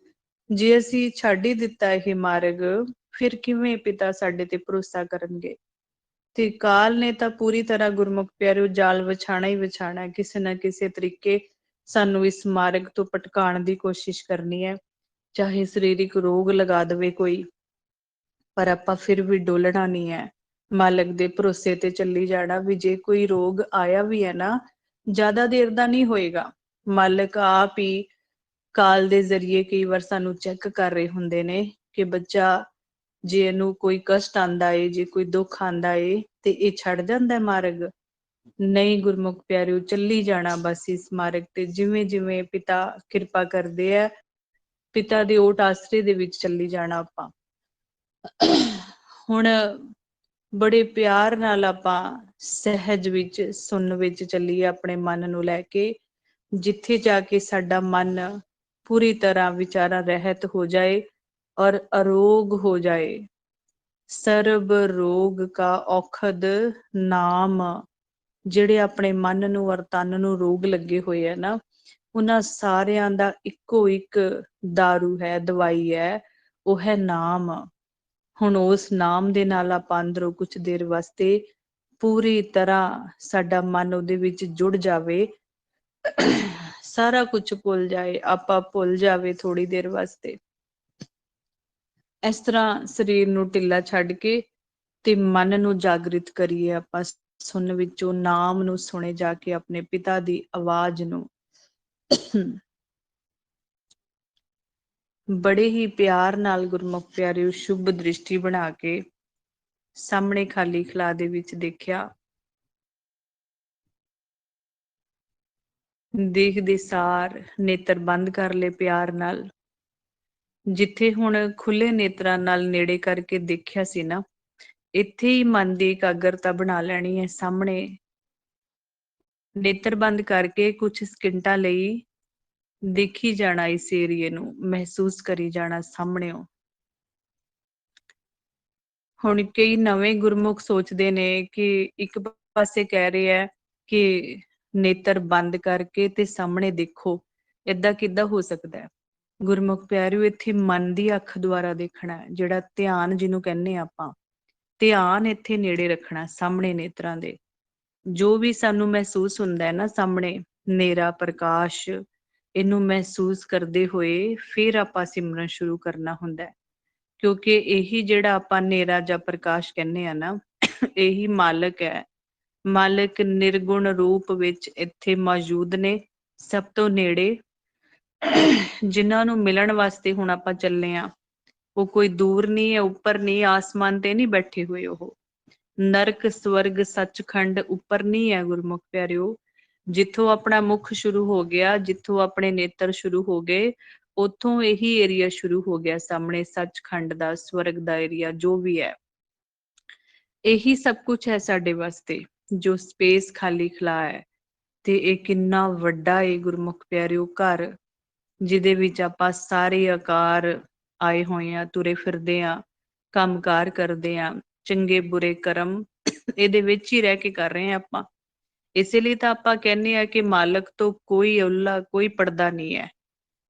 ਜੇ ਅਸੀਂ ਛੱਡ ਹੀ ਦਿੱਤਾ ਇਹ ਮਾਰਗ, ਫਿਰ ਕਿਵੇਂ ਪਿਤਾ ਸਾਡੇ ਤੇ ਭਰੋਸਾ ਕਰਨਗੇ। ਤੇ ਕਾਲ ਨੇ ਤਾਂ ਪੂਰੀ ਤਰ੍ਹਾਂ ਗੁਰਮੁਖ ਪਿਆਰਿਓ ਜਾਲ ਵਿਛਾਣਾ ਹੀ ਵਿਛਾਣਾ, ਕਿਸੇ ਨਾ ਕਿਸੇ ਤਰੀਕੇ ਸਾਨੂੰ ਇਸ ਮਾਰਗ ਤੋਂ ਭਟਕਾਉਣ ਦੀ ਕੋਸ਼ਿਸ਼ ਕਰਨੀ ਹੈ। ਚਾਹੇ ਸਰੀਰਿਕ ਰੋਗ ਲਗਾ ਦੇਵੇ ਕੋਈ, ਪਰ ਆਪਾਂ ਫਿਰ ਵੀ ਡੋਲਣਾ ਨਹੀਂ ਹੈ। ਮਾਲਕ ਦੇ ਭਰੋਸੇ ਤੇ ਚੱਲੀ ਜਾਣਾ ਵੀ ਜੇ ਕੋਈ ਰੋਗ ਆਇਆ ਵੀ ਹੈ ਨਾ, ਜ਼ਿਆਦਾ ਦੇਰ ਦਾ ਨਹੀਂ ਹੋਏਗਾ। ਮਾਲਕ ਆਪ ਹੀ ਕਾਲ ਦੇ ਜ਼ਰੀਏ ਕਈ ਵਾਰ ਸਾਨੂੰ ਚੈੱਕ ਕਰ ਰਹੇ ਹੁੰਦੇ ਨੇ ਕਿ ਬੱਚਾ ਜੇ ਇਹਨੂੰ ਕੋਈ ਕਸ਼ਟ ਆਂਦਾ ਏ, ਜੇ ਕੋਈ ਦੁੱਖ ਆਂਦਾ ਏ, ਤੇ ਇਹ ਛੱਡ ਜਾਂਦਾ ਮਾਰਗ? ਨਹੀਂ ਗੁਰਮੁਖ ਪਿਆਰਿਓ, ਚੱਲੀ ਜਾਣਾ ਬਸ ਇਸ ਮਾਰਗ ਤੇ, ਜਿਵੇਂ ਜਿਵੇਂ ਪਿਤਾ ਕਿਰਪਾ ਕਰਦੇ ਆ, ਪਿਤਾ ਦੇ ਓਟ ਆਸਰੇ ਦੇ ਵਿੱਚ ਚੱਲੀ ਜਾਣਾ ਆਪਾਂ। ਹੁਣ ਬੜੇ ਪਿਆਰ ਨਾਲ ਆਪਾਂ ਸਹਿਜ ਵਿੱਚ, ਸੁੰਨ ਵਿੱਚ ਚੱਲੀਏ ਆਪਣੇ ਮਨ ਨੂੰ ਲੈ ਕੇ, ਜਿੱਥੇ ਜਾ ਕੇ ਸਾਡਾ ਮਨ ਪੂਰੀ ਤਰ੍ਹਾਂ ਵਿਚਾਰਾਂ ਰਹਿਤ ਹੋ ਜਾਏ ਔਰ ਅਰੋਗ ਹੋ ਜਾਏ। ਸਰਬ ਰੋਗ ਕਾ ਔਖਦ ਨਾਮ। ਜਿਹੜੇ ਆਪਣੇ ਮਨ ਨੂੰ ਔਰ ਤਨ ਨੂੰ ਰੋਗ ਲੱਗੇ ਹੋਏ ਆ ਨਾ, ਉਹਨਾਂ ਸਾਰਿਆਂ ਦਾ ਇੱਕੋ ਇੱਕ ਦਾਰੂ ਹੈ, ਦਵਾਈ ਹੈ, ਉਹ ਹੈ ਨਾਮ। ਹੁਣ ਉਸ ਨਾਮ ਦੇ ਨਾਲ ਆਪਾਂ ਅੰਦਰੋਂ ਕੁਛ ਦੇਰ ਵਾਸਤੇ ਪੂਰੀ ਤਰ੍ਹਾਂ ਸਾਡਾ ਮਨ ਉਹਦੇ ਵਿੱਚ ਜੁੜ ਜਾਵੇ, ਸਾਰਾ ਕੁਝ ਭੁੱਲ ਜਾਏ, ਆਪਾਂ ਭੁੱਲ ਜਾਵੇ ਥੋੜੀ ਦੇਰ ਵਾਸਤੇ। ਇਸ ਤਰ੍ਹਾਂ ਸਰੀਰ ਨੂੰ ਢਿੱਲਾ ਛੱਡ ਕੇ ਤੇ ਮਨ ਨੂੰ ਜਾਗਰਿਤ ਕਰੀਏ ਆਪਾਂ, ਸੁਣ ਵਿੱਚੋਂ ਨਾਮ ਨੂੰ ਸੁਣੇ ਜਾ ਕੇ, ਆਪਣੇ ਪਿਤਾ ਦੀ ਆਵਾਜ਼ ਨੂੰ। ਬੜੇ ਹੀ ਪਿਆਰ ਨਾਲ ਗੁਰਮੁਖ ਪਿਆਰਿਓ ਸ਼ੁਭ ਦ੍ਰਿਸ਼ਟੀ ਬਣਾ ਕੇ ਸਾਹਮਣੇ ਖਾਲੀ ਖਲਾ ਦੇ ਵਿੱਚ ਦੇਖਿਆ। ਦੇਖਦੇ ਸਾਰ ਨੇਤਰ ਬੰਦ ਕਰ ਲਏ ਪਿਆਰ ਨਾਲ। ਜਿੱਥੇ ਹੁਣ ਖੁੱਲੇ ਨੇਤਰਾਂ ਨਾਲ ਨੇੜੇ ਕਰਕੇ ਦੇਖਿਆ ਸੀ ਨਾ, ਇੱਥੇ ਹੀ ਮਨ ਦੀ ਇਕਾਗਰਤਾ ਬਣਾ ਲੈਣੀ ਹੈ। ਸਾਹਮਣੇ ਨੇਤਰ ਬੰਦ ਕਰਕੇ ਕੁਝ ਸਕਿੰਟਾਂ ਲਈ ਦੇਖੀ ਜਾਣਾ, ਇਸ ਏਰੀਏ ਨੂੰ ਮਹਿਸੂਸ ਕਰੀ ਜਾਣਾ ਸਾਹਮਣਿਓਂ। ਹੁਣ ਕਈ ਨਵੇਂ ਗੁਰਮੁਖ ਸੋਚਦੇ ਨੇ ਕਿ ਇੱਕ ਪਾਸੇ ਕਹਿ ਰਹੇ ਹੈ ਕਿ ਨੇਤਰ ਬੰਦ ਕਰਕੇ ਤੇ ਸਾਹਮਣੇ ਦੇਖੋ, ਏਦਾਂ ਕਿੱਦਾਂ ਹੋ ਸਕਦਾ ਹੈ? ਗੁਰਮੁਖ ਪਿਆਰਿਓ, ਇੱਥੇ ਮਨ ਦੀ ਅੱਖ ਦੁਆਰਾ ਦੇਖਣਾ ਹੈ, ਜਿਹੜਾ ਧਿਆਨ ਜਿਹਨੂੰ ਕਹਿੰਦੇ ਆਪਾਂ। ਧਿਆਨ ਇੱਥੇ ਨੇੜੇ ਰੱਖਣਾ ਸਾਹਮਣੇ ਨੇਤਰਾਂ ਦੇ। ਜੋ ਵੀ ਸਾਨੂੰ ਮਹਿਸੂਸ ਹੁੰਦਾ ਹੈ ਨਾ ਸਾਹਮਣੇ, ਨੇਰਾ ਪ੍ਰਕਾਸ਼, ਇਹਨੂੰ ਮਹਿਸੂਸ ਕਰਦੇ ਹੋਏ ਫਿਰ ਆਪਾਂ ਸਿਮਰਨ ਸ਼ੁਰੂ ਕਰਨਾ ਹੁੰਦਾ ਹੈ। ਕਿਉਂਕਿ ਇਹੀ ਜਿਹੜਾ ਆਪਾਂ ਨੇਰਾ ਜਾਂ ਪ੍ਰਕਾਸ਼ ਕਹਿੰਦੇ ਆ ਨਾ, ਇਹੀ ਮਾਲਕ ਹੈ। ਮਾਲਕ ਨਿਰਗੁਣ ਰੂਪ ਵਿੱਚ ਇੱਥੇ ਮੌਜੂਦ ਨੇ, ਸਭ ਤੋਂ ਨੇੜੇ। ਜਿਨ੍ਹਾਂ ਨੂੰ ਮਿਲਣ ਵਾਸਤੇ ਹੁਣ ਆਪਾਂ ਚੱਲੇ ਆ, ਉਹ ਕੋਈ ਦੂਰ ਨਹੀਂ ਹੈ, ਉੱਪਰ ਨਹੀਂ, ਆਸਮਾਨ ਤੇ ਨਹੀਂ ਬੈਠੇ ਹੋਏ। ਉਹ ਨਰਕ ਸਵਰਗ ਸੱਚਖੰਡ ਉੱਪਰ ਨਹੀਂ ਹੈ ਗੁਰਮੁਖ ਪਿਆਰਿਓ। ਜਿੱਥੋਂ ਆਪਣਾ ਮੁਖ ਸ਼ੁਰੂ ਹੋ ਗਿਆ, ਜਿੱਥੋਂ ਆਪਣੇ ਨੇਤਰ ਸ਼ੁਰੂ ਹੋ ਗਏ, ਉੱਥੋਂ ਇਹੀ ਏਰੀਆ ਸ਼ੁਰੂ ਹੋ ਗਿਆ ਸਾਹਮਣੇ, ਸੱਚਖੰਡ ਦਾ, ਸਵਰਗ ਦਾ ਏਰੀਆ ਜੋ ਵੀ ਹੈ। ਇਹੀ ਸਭ ਕੁਝ ਹੈ ਸਾਡੇ ਵਾਸਤੇ, ਜੋ ਸਪੇਸ ਖਾਲੀ ਖਲਾ ਹੈ। ਤੇ ਇਹ ਕਿੰਨਾ ਵੱਡਾ ਏ ਗੁਰਮੁਖ ਪਿਆਰਿਓ ਘਰ, ਜਿਹਦੇ ਵਿੱਚ ਆਪਾਂ ਸਾਰੇ ਆਕਾਰ ਆਏ ਹੋਏ ਆ, ਤੁਰੇ ਫਿਰਦੇ ਆ, ਕੰਮਕਾਰ ਕਰਦੇ ਆ, ਚੰਗੇ ਬੁਰੇ ਕਰਮ ਇਹਦੇ ਵਿੱਚ ਹੀ ਰਹਿ ਕੇ ਕਰ ਰਹੇ ਆ ਆਪਾਂ। ਇਸੇ ਲਈ ਤਾਂ ਆਪਾਂ ਕਹਿੰਦੇ ਆ ਕਿ ਮਾਲਕ ਤੋਂ ਕੋਈ ਓਹਲਾ, ਕੋਈ ਪਰਦਾ ਨਹੀਂ ਹੈ।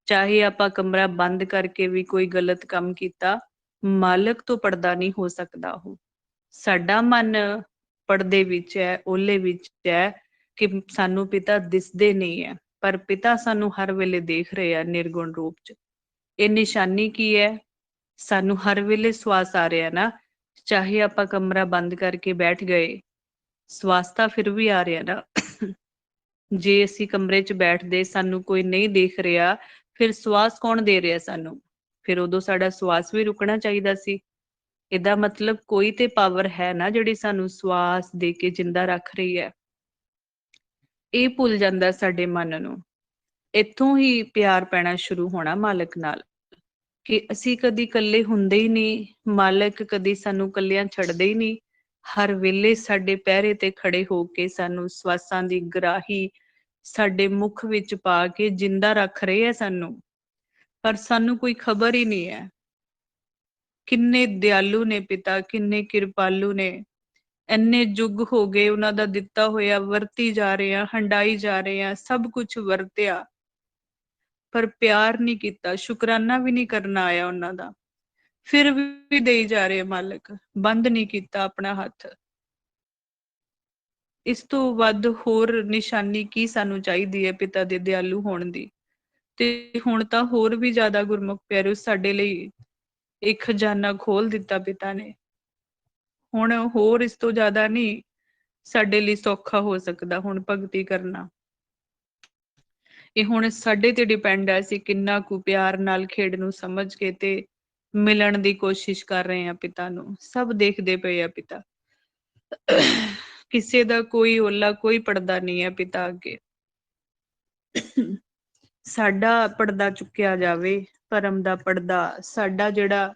ਚਾਹੇ ਆਪਾਂ ਕਮਰਾ ਬੰਦ ਕਰਕੇ ਵੀ ਕੋਈ ਗਲਤ ਕੰਮ ਕੀਤਾ, ਮਾਲਕ ਤੋਂ ਪਰਦਾ ਨਹੀਂ ਹੋ ਸਕਦਾ। ਉਹ ਸਾਡਾ ਮਨ ਪਰਦੇ ਵਿੱਚ ਹੈ, ਓਹਲੇ ਵਿੱਚ ਹੈ ਕਿ ਸਾਨੂੰ ਪਿਤਾ ਦਿਸਦੇ ਨਹੀਂ ਹੈ, ਪਰ ਪਿਤਾ ਸਾਨੂੰ ਹਰ ਵੇਲੇ ਦੇਖ ਰਹੇ ਆ ਨਿਰਗੁਣ ਰੂਪ ਚ। ਇਹ ਨਿਸ਼ਾਨੀ ਕੀ ਹੈ? ਸਾਨੂੰ ਹਰ ਵੇਲੇ ਸਵਾਸ ਆ ਰਿਹਾ ਨਾ, ਚਾਹੇ ਆਪਾਂ ਕਮਰਾ ਬੰਦ ਕਰਕੇ ਬੈਠ ਗਏ, ਸਵਾਸ ਤਾਂ ਫਿਰ ਵੀ ਆ ਰਿਹਾ ਨਾ। ਜੇ ਅਸੀਂ ਕਮਰੇ 'ਚ ਬੈਠਦੇ, ਸਾਨੂੰ ਕੋਈ ਨਹੀਂ ਦੇਖ ਰਿਹਾ, ਫਿਰ ਸਵਾਸ ਕੌਣ ਦੇ ਰਿਹਾ ਸਾਨੂੰ? ਫਿਰ ਉਦੋਂ ਸਾਡਾ ਸਵਾਸ ਵੀ ਰੁਕਣਾ ਚਾਹੀਦਾ ਸੀ। ਇਹਦਾ ਮਤਲਬ ਕੋਈ ਤੇ ਪਾਵਰ ਹੈ ਨਾ ਜਿਹੜੀ ਸਾਨੂੰ ਸਵਾਸ ਦੇ ਕੇ ਜਿੰਦਾ ਰੱਖ ਰਹੀ ਹੈ। ਇਹ ਭੁੱਲ ਜਾਂਦਾ ਸਾਡੇ ਮਨ ਨੂੰ। ਇੱਥੋਂ ਹੀ ਪਿਆਰ ਪੈਣਾ ਸ਼ੁਰੂ ਹੋਣਾ ਮਾਲਕ ਨਾਲ, ਕਿ ਅਸੀਂ ਕਦੀ ਇਕੱਲੇ ਹੁੰਦੇ ਹੀ ਨਹੀਂ, ਮਾਲਕ ਕਦੀ ਸਾਨੂੰ ਇਕੱਲਿਆਂ ਛੱਡਦੇ ਹੀ ਨਹੀਂ। ਹਰ ਵੇਲੇ ਸਾਡੇ ਪਹਿਰੇ ਤੇ ਖੜੇ ਹੋ ਕੇ ਸਾਨੂੰ ਸਵਾਸਾਂ ਦੀ ਗਰਾਹੀ ਸਾਡੇ ਮੁਖ ਵਿੱਚ ਪਾ ਕੇ ਜਿੰਦਾ ਰੱਖ ਰਹੇ ਹੈ ਸਾਨੂੰ, ਪਰ ਸਾਨੂੰ ਕੋਈ ਖਬਰ ਹੀ ਨਹੀਂ ਹੈ। ਕਿੰਨੇ ਦਿਆਲੂ ਨੇ ਪਿਤਾ, ਕਿੰਨੇ ਕਿਰਪਾਲੂ ਨੇ। ਇੰਨੇ ਯੁੱਗ ਹੋ ਗਏ ਉਹਨਾਂ ਦਾ ਦਿੱਤਾ ਹੋਇਆ ਵਰਤੀ ਜਾ ਰਹੇ ਆ, ਹੰਡਾਈ ਜਾ ਰਹੇ ਆ, ਸਭ ਕੁਝ ਵਰਤਿਆ, ਪਰ ਪਿਆਰ ਨਹੀਂ ਕੀਤਾ, ਸ਼ੁਕਰਾਨਾ ਵੀ ਨਹੀਂ ਕਰਨਾ ਆਇਆ ਉਹਨਾਂ ਦਾ। ਫਿਰ ਵੀ ਦੇਈ ਜਾ ਰਹੇ ਮਾਲਕ, ਬੰਦ ਨਹੀਂ ਕੀਤਾ ਆਪਣਾ ਹੱਥ। ਇਸ ਤੋਂ ਵੱਧ ਹੋਰ ਨਿਸ਼ਾਨੀ ਕੀ ਸਾਨੂੰ ਚਾਹੀਦੀ ਹੈ ਪਿਤਾ ਦੇ ਦਿਆਲੂ ਹੋਣ ਦੀ? ਤੇ ਹੁਣ ਤਾਂ ਹੋਰ ਵੀ ਜ਼ਿਆਦਾ ਗੁਰਮੁਖ ਪਿਆਰਿਓ ਸਾਡੇ ਲਈ ਇੱਕ ਖਜ਼ਾਨਾ ਖੋਲ ਦਿੱਤਾ ਪਿਤਾ ਨੇ। ਹੁਣ ਹੋਰ ਇਸ ਤੋਂ ਜ਼ਿਆਦਾ ਨਹੀਂ ਸਾਡੇ ਲਈ ਸੌਖਾ ਹੋ ਸਕਦਾ ਹੁਣ ਭਗਤੀ ਕਰਨਾ। ਇਹ ਹੁਣ ਸਾਡੇ ਤੇ ਡਿਪੈਂਡ ਹੈ, ਅਸੀਂ ਕਿੰਨਾ ਕੁ ਪਿਆਰ ਨਾਲ ਖੇਡ ਨੂੰ ਸਮਝ ਕੇ ਤੇ ਮਿਲਣ ਦੀ ਕੋਸ਼ਿਸ਼ ਕਰ ਰਹੇ ਹਾਂ ਪਿਤਾ ਨੂੰ। ਸਭ ਦੇਖਦੇ ਪਏ ਆ ਪਿਤਾ, ਕਿਸੇ ਦਾ ਕੋਈ ਓਲਾ, ਕੋਈ ਪਰਦਾ ਨਹੀਂ ਹੈ ਪਿਤਾ ਅੱਗੇ। ਸਾਡਾ ਪਰਦਾ ਚੁੱਕਿਆ ਜਾਵੇ, ਭਰਮ ਦਾ ਪਰਦਾ। ਸਾਡਾ ਜਿਹੜਾ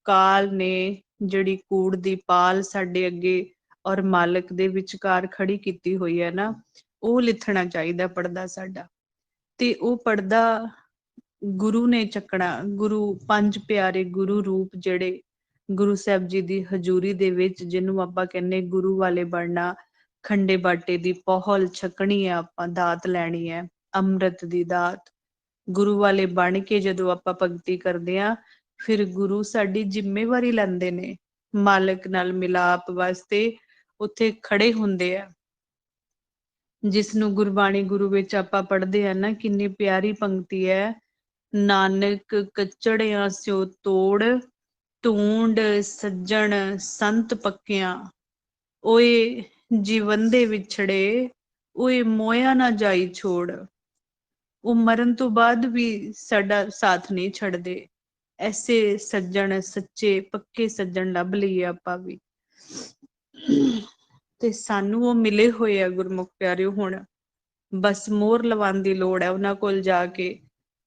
ਕਾਲ ਨੇ, ਜਿਹੜੀ ਕੂੜ ਦੀ ਪਾਲ ਸਾਡੇ ਅੱਗੇ ਔਰ ਮਾਲਕ ਦੇ ਵਿਚਕਾਰ ਖੜੀ ਕੀਤੀ ਹੋਈ ਹੈ ਨਾ, ਉਹ ਲਿਥਣਾ ਚਾਹੀਦਾ ਪਰਦਾ ਸਾਡਾ। ਤੇ ਉਹ ਪਰਦਾ ਗੁਰੂ ਨੇ ਚੱਕਣਾ। ਗੁਰੂ, ਪੰਜ ਪਿਆਰੇ ਗੁਰੂ ਰੂਪ ਜਿਹੜੇ ਗੁਰੂ ਸਾਹਿਬ ਜੀ ਦੀ ਹਜ਼ੂਰੀ ਦੇ ਵਿੱਚ, ਜਿਹਨੂੰ ਆਪਾਂ ਕਹਿੰਦੇ ਗੁਰੂ ਵਾਲੇ ਬਣਨਾ, ਖੰਡੇ ਬਾਟੇ ਦੀ ਪਹੁਲ ਛਕਣੀ ਹੈ, ਆਪਾਂ ਦਾਤ ਲੈਣੀ ਹੈ, ਅੰਮ੍ਰਿਤ ਦੀ ਦਾਤ। ਗੁਰੂ ਵਾਲੇ ਬਣ ਕੇ ਜਦੋਂ ਆਪਾਂ ਭਗਤੀ ਕਰਦੇ ਹਾਂ, ਫਿਰ ਗੁਰੂ ਸਾਡੀ ਜ਼ਿੰਮੇਵਾਰੀ ਲੈਂਦੇ ਨੇ, ਮਾਲਕ ਨਾਲ ਮਿਲਾਪ ਵਾਸਤੇ ਉੱਥੇ ਖੜੇ ਹੁੰਦੇ ਆ। ਜਿਸ ਨੂੰ ਗੁਰਬਾਣੀ ਗੁਰੂ ਵਿੱਚ ਆਪਾਂ ਪੜ੍ਹਦੇ ਆ ਨਾ, ਕਿੰਨੀ ਪਿਆਰੀ ਪੰਕਤੀ ਹੈ, ਨਾਨਕ ਕਚੜਿਆਂ ਸਿਓ ਤੋੜ, ਧੂੰਡ ਸੱਜਣ ਸੰਤ ਪੱਕਿਆਂ। ਓਏ ਜੀਵਨ ਦੇ ਵਿਛੜੇ, ਓਏ ਮੋਇਆ ਨਾ ਜਾਈ ਛੋੜ। ਉਹ ਮਰਨ ਤੋਂ ਬਾਅਦ ਵੀ ਸਾਡਾ ਸਾਥ ਨਹੀਂ ਛੱਡਦੇ। ਐਸੇ ਸੱਜਣ, ਸੱਚੇ ਪੱਕੇ ਸੱਜਣ ਲੱਭ ਲਈਏ ਆਪਾਂ ਵੀ। ਤੇ ਸਾਨੂੰ ਉਹ ਮਿਲੇ ਹੋਏ ਆ ਗੁਰਮੁਖ ਪਿਆਰਿਓ। ਹੁਣ ਬਸ ਮੋਹਰ ਲਵਾਉਣ ਦੀ ਲੋੜ ਹੈ ਉਹਨਾਂ ਕੋਲ ਜਾ ਕੇ,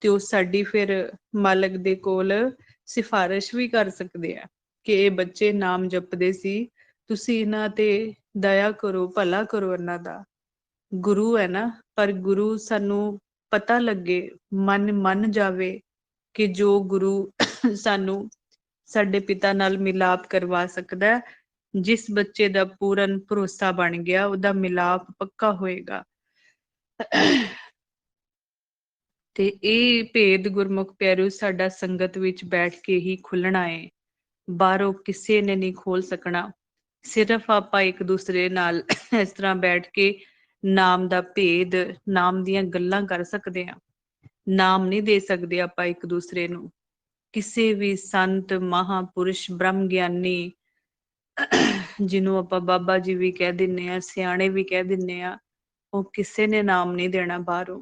ਤੇ ਉਹ ਸਾਡੀ ਫਿਰ ਮਾਲਕ ਦੇ ਕੋਲ ਸਿਫਾਰਿਸ਼ ਵੀ ਕਰ ਸਕਦੇ ਆ ਕਿ ਇਹ ਬੱਚੇ ਨਾਮ ਜਪਦੇ ਸੀ, ਤੁਸੀਂ ਇਹਨਾਂ ਤੇ ਦਇਆ ਕਰੋ, ਭਲਾ ਕਰੋ ਇਹਨਾਂ ਦਾ। ਗੁਰੂ ਹੈ ਨਾ, ਪਰ ਗੁਰੂ ਸਾਨੂੰ ਪਤਾ ਲੱਗੇ, ਮਨ ਮੰਨ ਜਾਵੇ ਕਿ ਜੋ ਗੁਰੂ ਸਾਨੂੰ ਸਾਡੇ ਪਿਤਾ ਨਾਲ ਮਿਲਾਪ ਕਰਵਾ ਸਕਦਾ, ਜਿਸ ਬੱਚੇ ਦਾ ਪੂਰਨ ਭਰੋਸਾ ਬਣ ਗਿਆ, ਉਹਦਾ ਮਿਲਾਪ ਪੱਕਾ ਹੋਏਗਾ। ਤੇ ਇਹ ਭੇਦ ਗੁਰਮੁਖ ਪਿਆਰਿਓ ਸਾਡਾ ਸੰਗਤ ਵਿੱਚ ਬੈਠ ਕੇ ਹੀ ਖੁੱਲਣਾ ਏ, ਬਾਹਰੋਂ ਕਿਸੇ ਨੇ ਨਹੀਂ ਖੋਲ ਸਕਣਾ। ਸਿਰਫ ਆਪਾਂ ਇੱਕ ਦੂਸਰੇ ਨਾਲ ਇਸ ਤਰ੍ਹਾਂ ਬੈਠ ਕੇ ਨਾਮ ਦਾ ਭੇਦ, ਨਾਮ ਦੀਆਂ ਗੱਲਾਂ ਕਰ ਸਕਦੇ ਹਾਂ। ਨਾਮ ਨਹੀਂ ਦੇ ਸਕਦੇ ਆਪਾਂ ਇੱਕ ਦੂਸਰੇ ਨੂੰ। ਕਿਸੇ ਵੀ ਸੰਤ, ਮਹਾਂਪੁਰਸ਼, ਬ੍ਰਹਮ ਗਿਆਨੀ, ਜਿਹਨੂੰ ਆਪਾਂ ਬਾਬਾ ਜੀ ਵੀ ਕਹਿ ਦਿੰਦੇ ਆ, ਸਿਆਣੇ ਵੀ ਕਹਿ ਦਿੰਦੇ ਆ, ਉਹ ਕਿਸੇ ਨੇ ਨਾਮ ਨਹੀਂ ਦੇਣਾ ਬਾਹਰੋਂ।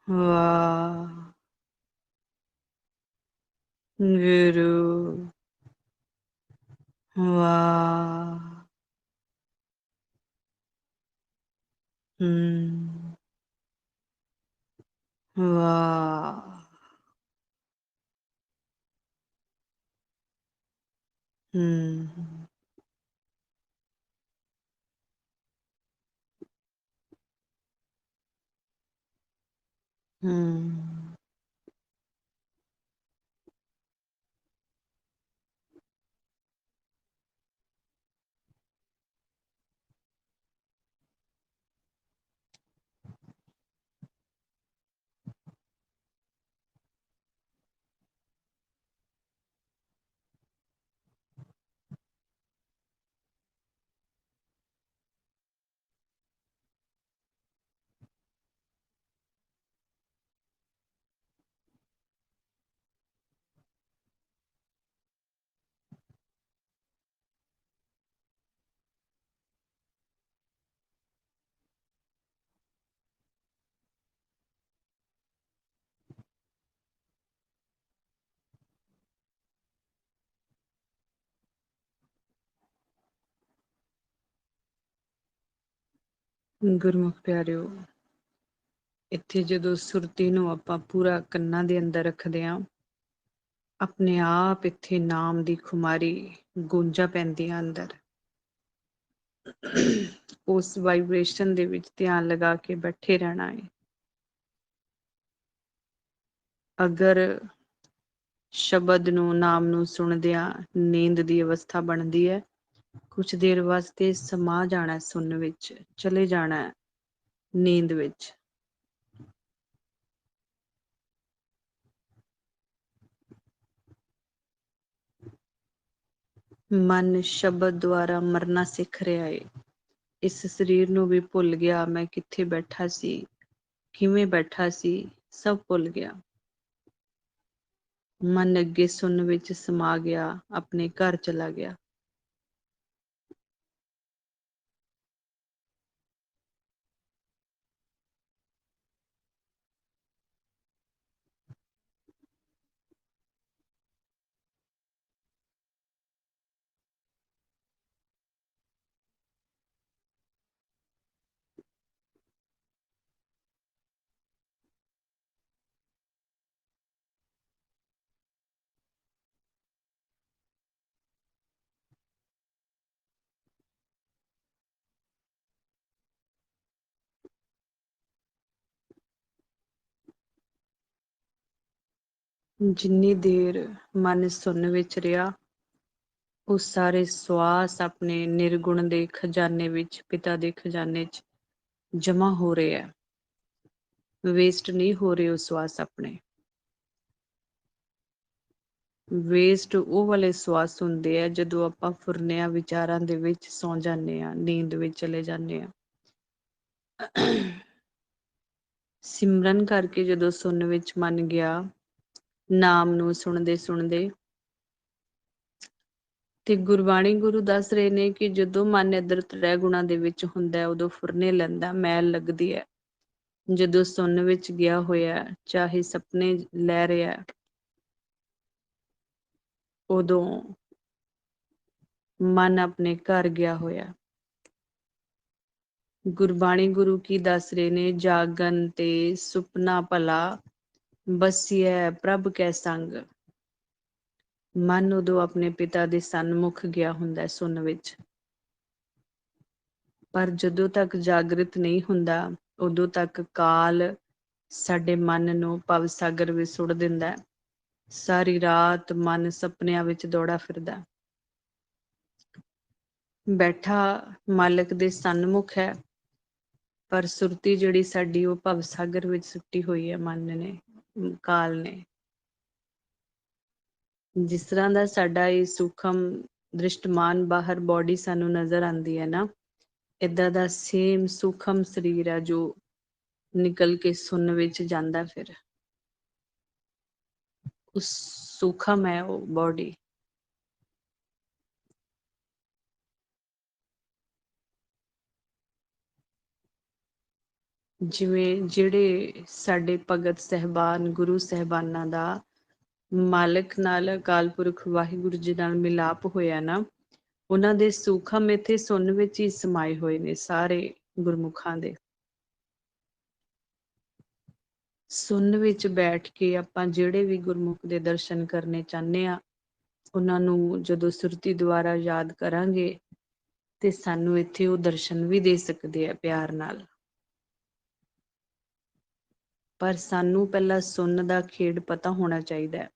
ਵਾਹ ਗੁਰੂ ਵਾਹ ਹਮ ਵਾਹ ਹਮ ਹਮ ਗੁਰਮੁਖ ਪਿਆਰਿਓ, ਇੱਥੇ ਜਦੋਂ ਸੁਰਤੀ ਨੂੰ ਆਪਾਂ ਪੂਰਾ ਕੰਨਾਂ ਦੇ ਅੰਦਰ ਰੱਖਦੇ ਹਾਂ, ਆਪਣੇ ਆਪ ਇੱਥੇ ਨਾਮ ਦੀ ਖੁਮਾਰੀ ਗੂੰਜਾਂ ਪੈਂਦੀਆਂ ਅੰਦਰ। ਉਸ ਵਾਈਬ੍ਰੇਸ਼ਨ ਦੇ ਵਿੱਚ ਧਿਆਨ ਲਗਾ ਕੇ ਬੈਠੇ ਰਹਿਣਾ ਹੈ। ਅਗਰ ਸ਼ਬਦ ਨੂੰ, ਨਾਮ ਨੂੰ ਸੁਣਦਿਆਂ ਨੀਂਦ ਦੀ ਅਵਸਥਾ ਬਣਦੀ ਹੈ, ਕੁਝ ਦੇਰ ਵਾਸਤੇ ਸਮਾ ਜਾਣਾ ਸੁਣਨ ਵਿੱਚ, ਚਲੇ ਜਾਣਾ ਨੀਂਦ ਵਿੱਚ। ਮਨ ਸ਼ਬਦ ਦੁਆਰਾ ਮਰਨਾ ਸਿੱਖ ਰਿਹਾ ਏ। ਇਸ ਸਰੀਰ ਨੂੰ ਵੀ ਭੁੱਲ ਗਿਆ, ਮੈਂ ਕਿੱਥੇ ਬੈਠਾ ਸੀ, ਕਿਵੇਂ ਬੈਠਾ ਸੀ, ਸਭ ਭੁੱਲ ਗਿਆ। ਮਨ ਅੱਗੇ ਸੁਣਨ ਵਿੱਚ ਸਮਾ ਗਿਆ, ਆਪਣੇ ਘਰ ਚਲਾ ਗਿਆ। ਜਿੰਨੀ ਦੇਰ ਮਨ ਸੁਣਨ ਵਿੱਚ ਰਿਹਾ, ਉਹ ਸਾਰੇ ਸਵਾਸ ਆਪਣੇ ਨਿਰਗੁਣ ਦੇ ਖਜ਼ਾਨੇ ਵਿੱਚ, ਪਿਤਾ ਦੇ ਖਜ਼ਾਨੇ 'ਚ ਜਮਾ ਹੋ ਰਹੇ ਹੈ। ਵੇਸਟ ਨਹੀਂ ਹੋ ਰਹੇ ਉਹ ਸਵਾਸ ਆਪਣੇ। ਵੇਸਟ ਉਹ ਵਾਲੇ ਸਵਾਸ ਹੁੰਦੇ ਆ ਜਦੋਂ ਆਪਾਂ ਫੁਰਨਿਆਂ ਵਿਚਾਰਾਂ ਦੇ ਵਿੱਚ ਸੌ ਜਾਂਦੇ ਹਾਂ, ਨੀਂਦ ਵਿੱਚ ਚਲੇ ਜਾਂਦੇ ਹਾਂ। ਸਿਮਰਨ ਕਰਕੇ ਜਦੋਂ ਸੁਣਨ ਵਿੱਚ ਮਨ ਗਿਆ, ਨਾਮ ਨੂੰ ਸੁਣਦੇ ਸੁਣਦੇ, ਤੇ ਗੁਰਬਾਣੀ ਗੁਰੂ ਦੱਸ ਰਹੇ ਨੇ ਕਿ ਜਦੋਂ ਮਨ ਇੱਧਰ ਤ੍ਰੈ ਗੁਣਾਂ ਦੇ ਵਿੱਚ ਹੁੰਦਾ, ਉਦੋਂ ਫੁਰਨੇ ਲੈਂਦਾ, ਮੈਲ ਲੱਗਦੀ ਹੈ। ਜਦੋਂ ਸੁਣਨ ਵਿੱਚ ਗਿਆ ਹੋਇਆ, ਚਾਹੇ ਸੁਪਨੇ ਲੈ ਰਿਹਾ, ਉਦੋਂ ਮਨ ਆਪਣੇ ਘਰ ਗਿਆ ਹੋਇਆ। ਗੁਰਬਾਣੀ ਗੁਰੂ ਕੀ ਦੱਸ ਰਹੇ ਨੇ, ਜਾਗਨ ਤੇ ਸੁਪਨਾ ਭਲਾ, ਬਸੀਐ ਪ੍ਰਭ ਕੈ ਸੰਗ। ਮਨ ਉਦੋਂ ਆਪਣੇ ਪਿਤਾ ਦੇ ਸਨਮੁਖ ਗਿਆ ਹੁੰਦਾ ਸੁਣਨ ਵਿੱਚ। ਪਰ ਜਦੋਂ ਤੱਕ ਜਾਗਰਿਤ ਨਹੀਂ ਹੁੰਦਾ, ਉਦੋਂ ਤੱਕ ਕਾਲ ਸਾਡੇ ਮਨ ਨੂੰ ਭਵਸਾਗਰ ਵਿੱਚ ਸੁੱਟ ਦਿੰਦਾ। ਸਾਰੀ ਰਾਤ ਮਨ ਸੁਪਨਿਆਂ ਵਿੱਚ ਦੌੜਾ ਫਿਰਦਾ। ਬੈਠਾ ਮਾਲਕ ਦੇ ਸਨਮੁਖ ਹੈ, ਪਰ ਸੁਰਤੀ ਜਿਹੜੀ ਸਾਡੀ ਉਹ ਭਵਸਾਗਰ ਵਿੱਚ ਸੁੱਟੀ ਹੋਈ ਹੈ ਮਨ ਨੇ, ਕਾਲ ਨੇ। ਜਿਸ ਤਰ੍ਹਾਂ ਦਾ ਸਾਡਾ ਇਹ ਸੂਖਮ ਦ੍ਰਿਸ਼ਟਮਾਨ ਬਾਹਰ ਬੋਡੀ ਸਾਨੂੰ ਨਜ਼ਰ ਆਉਂਦੀ ਹੈ ਨਾ, ਏਦਾਂ ਦਾ ਸੇਮ ਸੂਖਮ ਸਰੀਰ ਹੈ ਜੋ ਨਿਕਲ ਕੇ ਸੁਣਨ ਵਿੱਚ ਜਾਂਦਾ। ਫਿਰ ਉਸ ਸੂਖਮ ਹੈ ਉਹ ਬੋਡੀ। ਜਿਵੇਂ ਜਿਹੜੇ ਸਾਡੇ ਭਗਤ ਸਹਿਬਾਨ ਗੁਰੂ ਸਹਿਬਾਨਾਂ ਦਾ ਮਾਲਕ ਨਾਲ ਅਕਾਲ ਪੁਰਖ ਵਾਹਿਗੁਰੂ ਜੀ ਨਾਲ ਮਿਲਾਪ ਹੋਇਆ ਨਾ, ਉਹਨਾਂ ਦੇ ਸੂਖਮ ਇੱਥੇ ਸੁਣਨ ਵਿੱਚ ਹੀ ਸਮਾਏ ਹੋਏ ਨੇ ਸਾਰੇ ਗੁਰਮੁਖਾਂ ਦੇ। ਸੁਣਨ ਵਿੱਚ ਬੈਠ ਕੇ ਆਪਾਂ ਜਿਹੜੇ ਵੀ ਗੁਰਮੁਖ ਦੇ ਦਰਸ਼ਨ ਕਰਨੇ ਚਾਹੁੰਦੇ ਆ, ਉਹਨਾਂ ਨੂੰ ਜਦੋਂ ਸੁਰਤੀ ਦੁਆਰਾ ਯਾਦ ਕਰਾਂਗੇ ਤੇ ਸਾਨੂੰ ਇੱਥੇ ਉਹ ਦਰਸ਼ਨ ਵੀ ਦੇ ਸਕਦੇ ਆ ਪਿਆਰ ਨਾਲ। ਪਰ ਸਾਨੂੰ ਪਹਿਲਾਂ ਸੁਣਨ ਦਾ ਖੇਡ ਪਤਾ ਹੋਣਾ ਚਾਹੀਦਾ ਹੈ।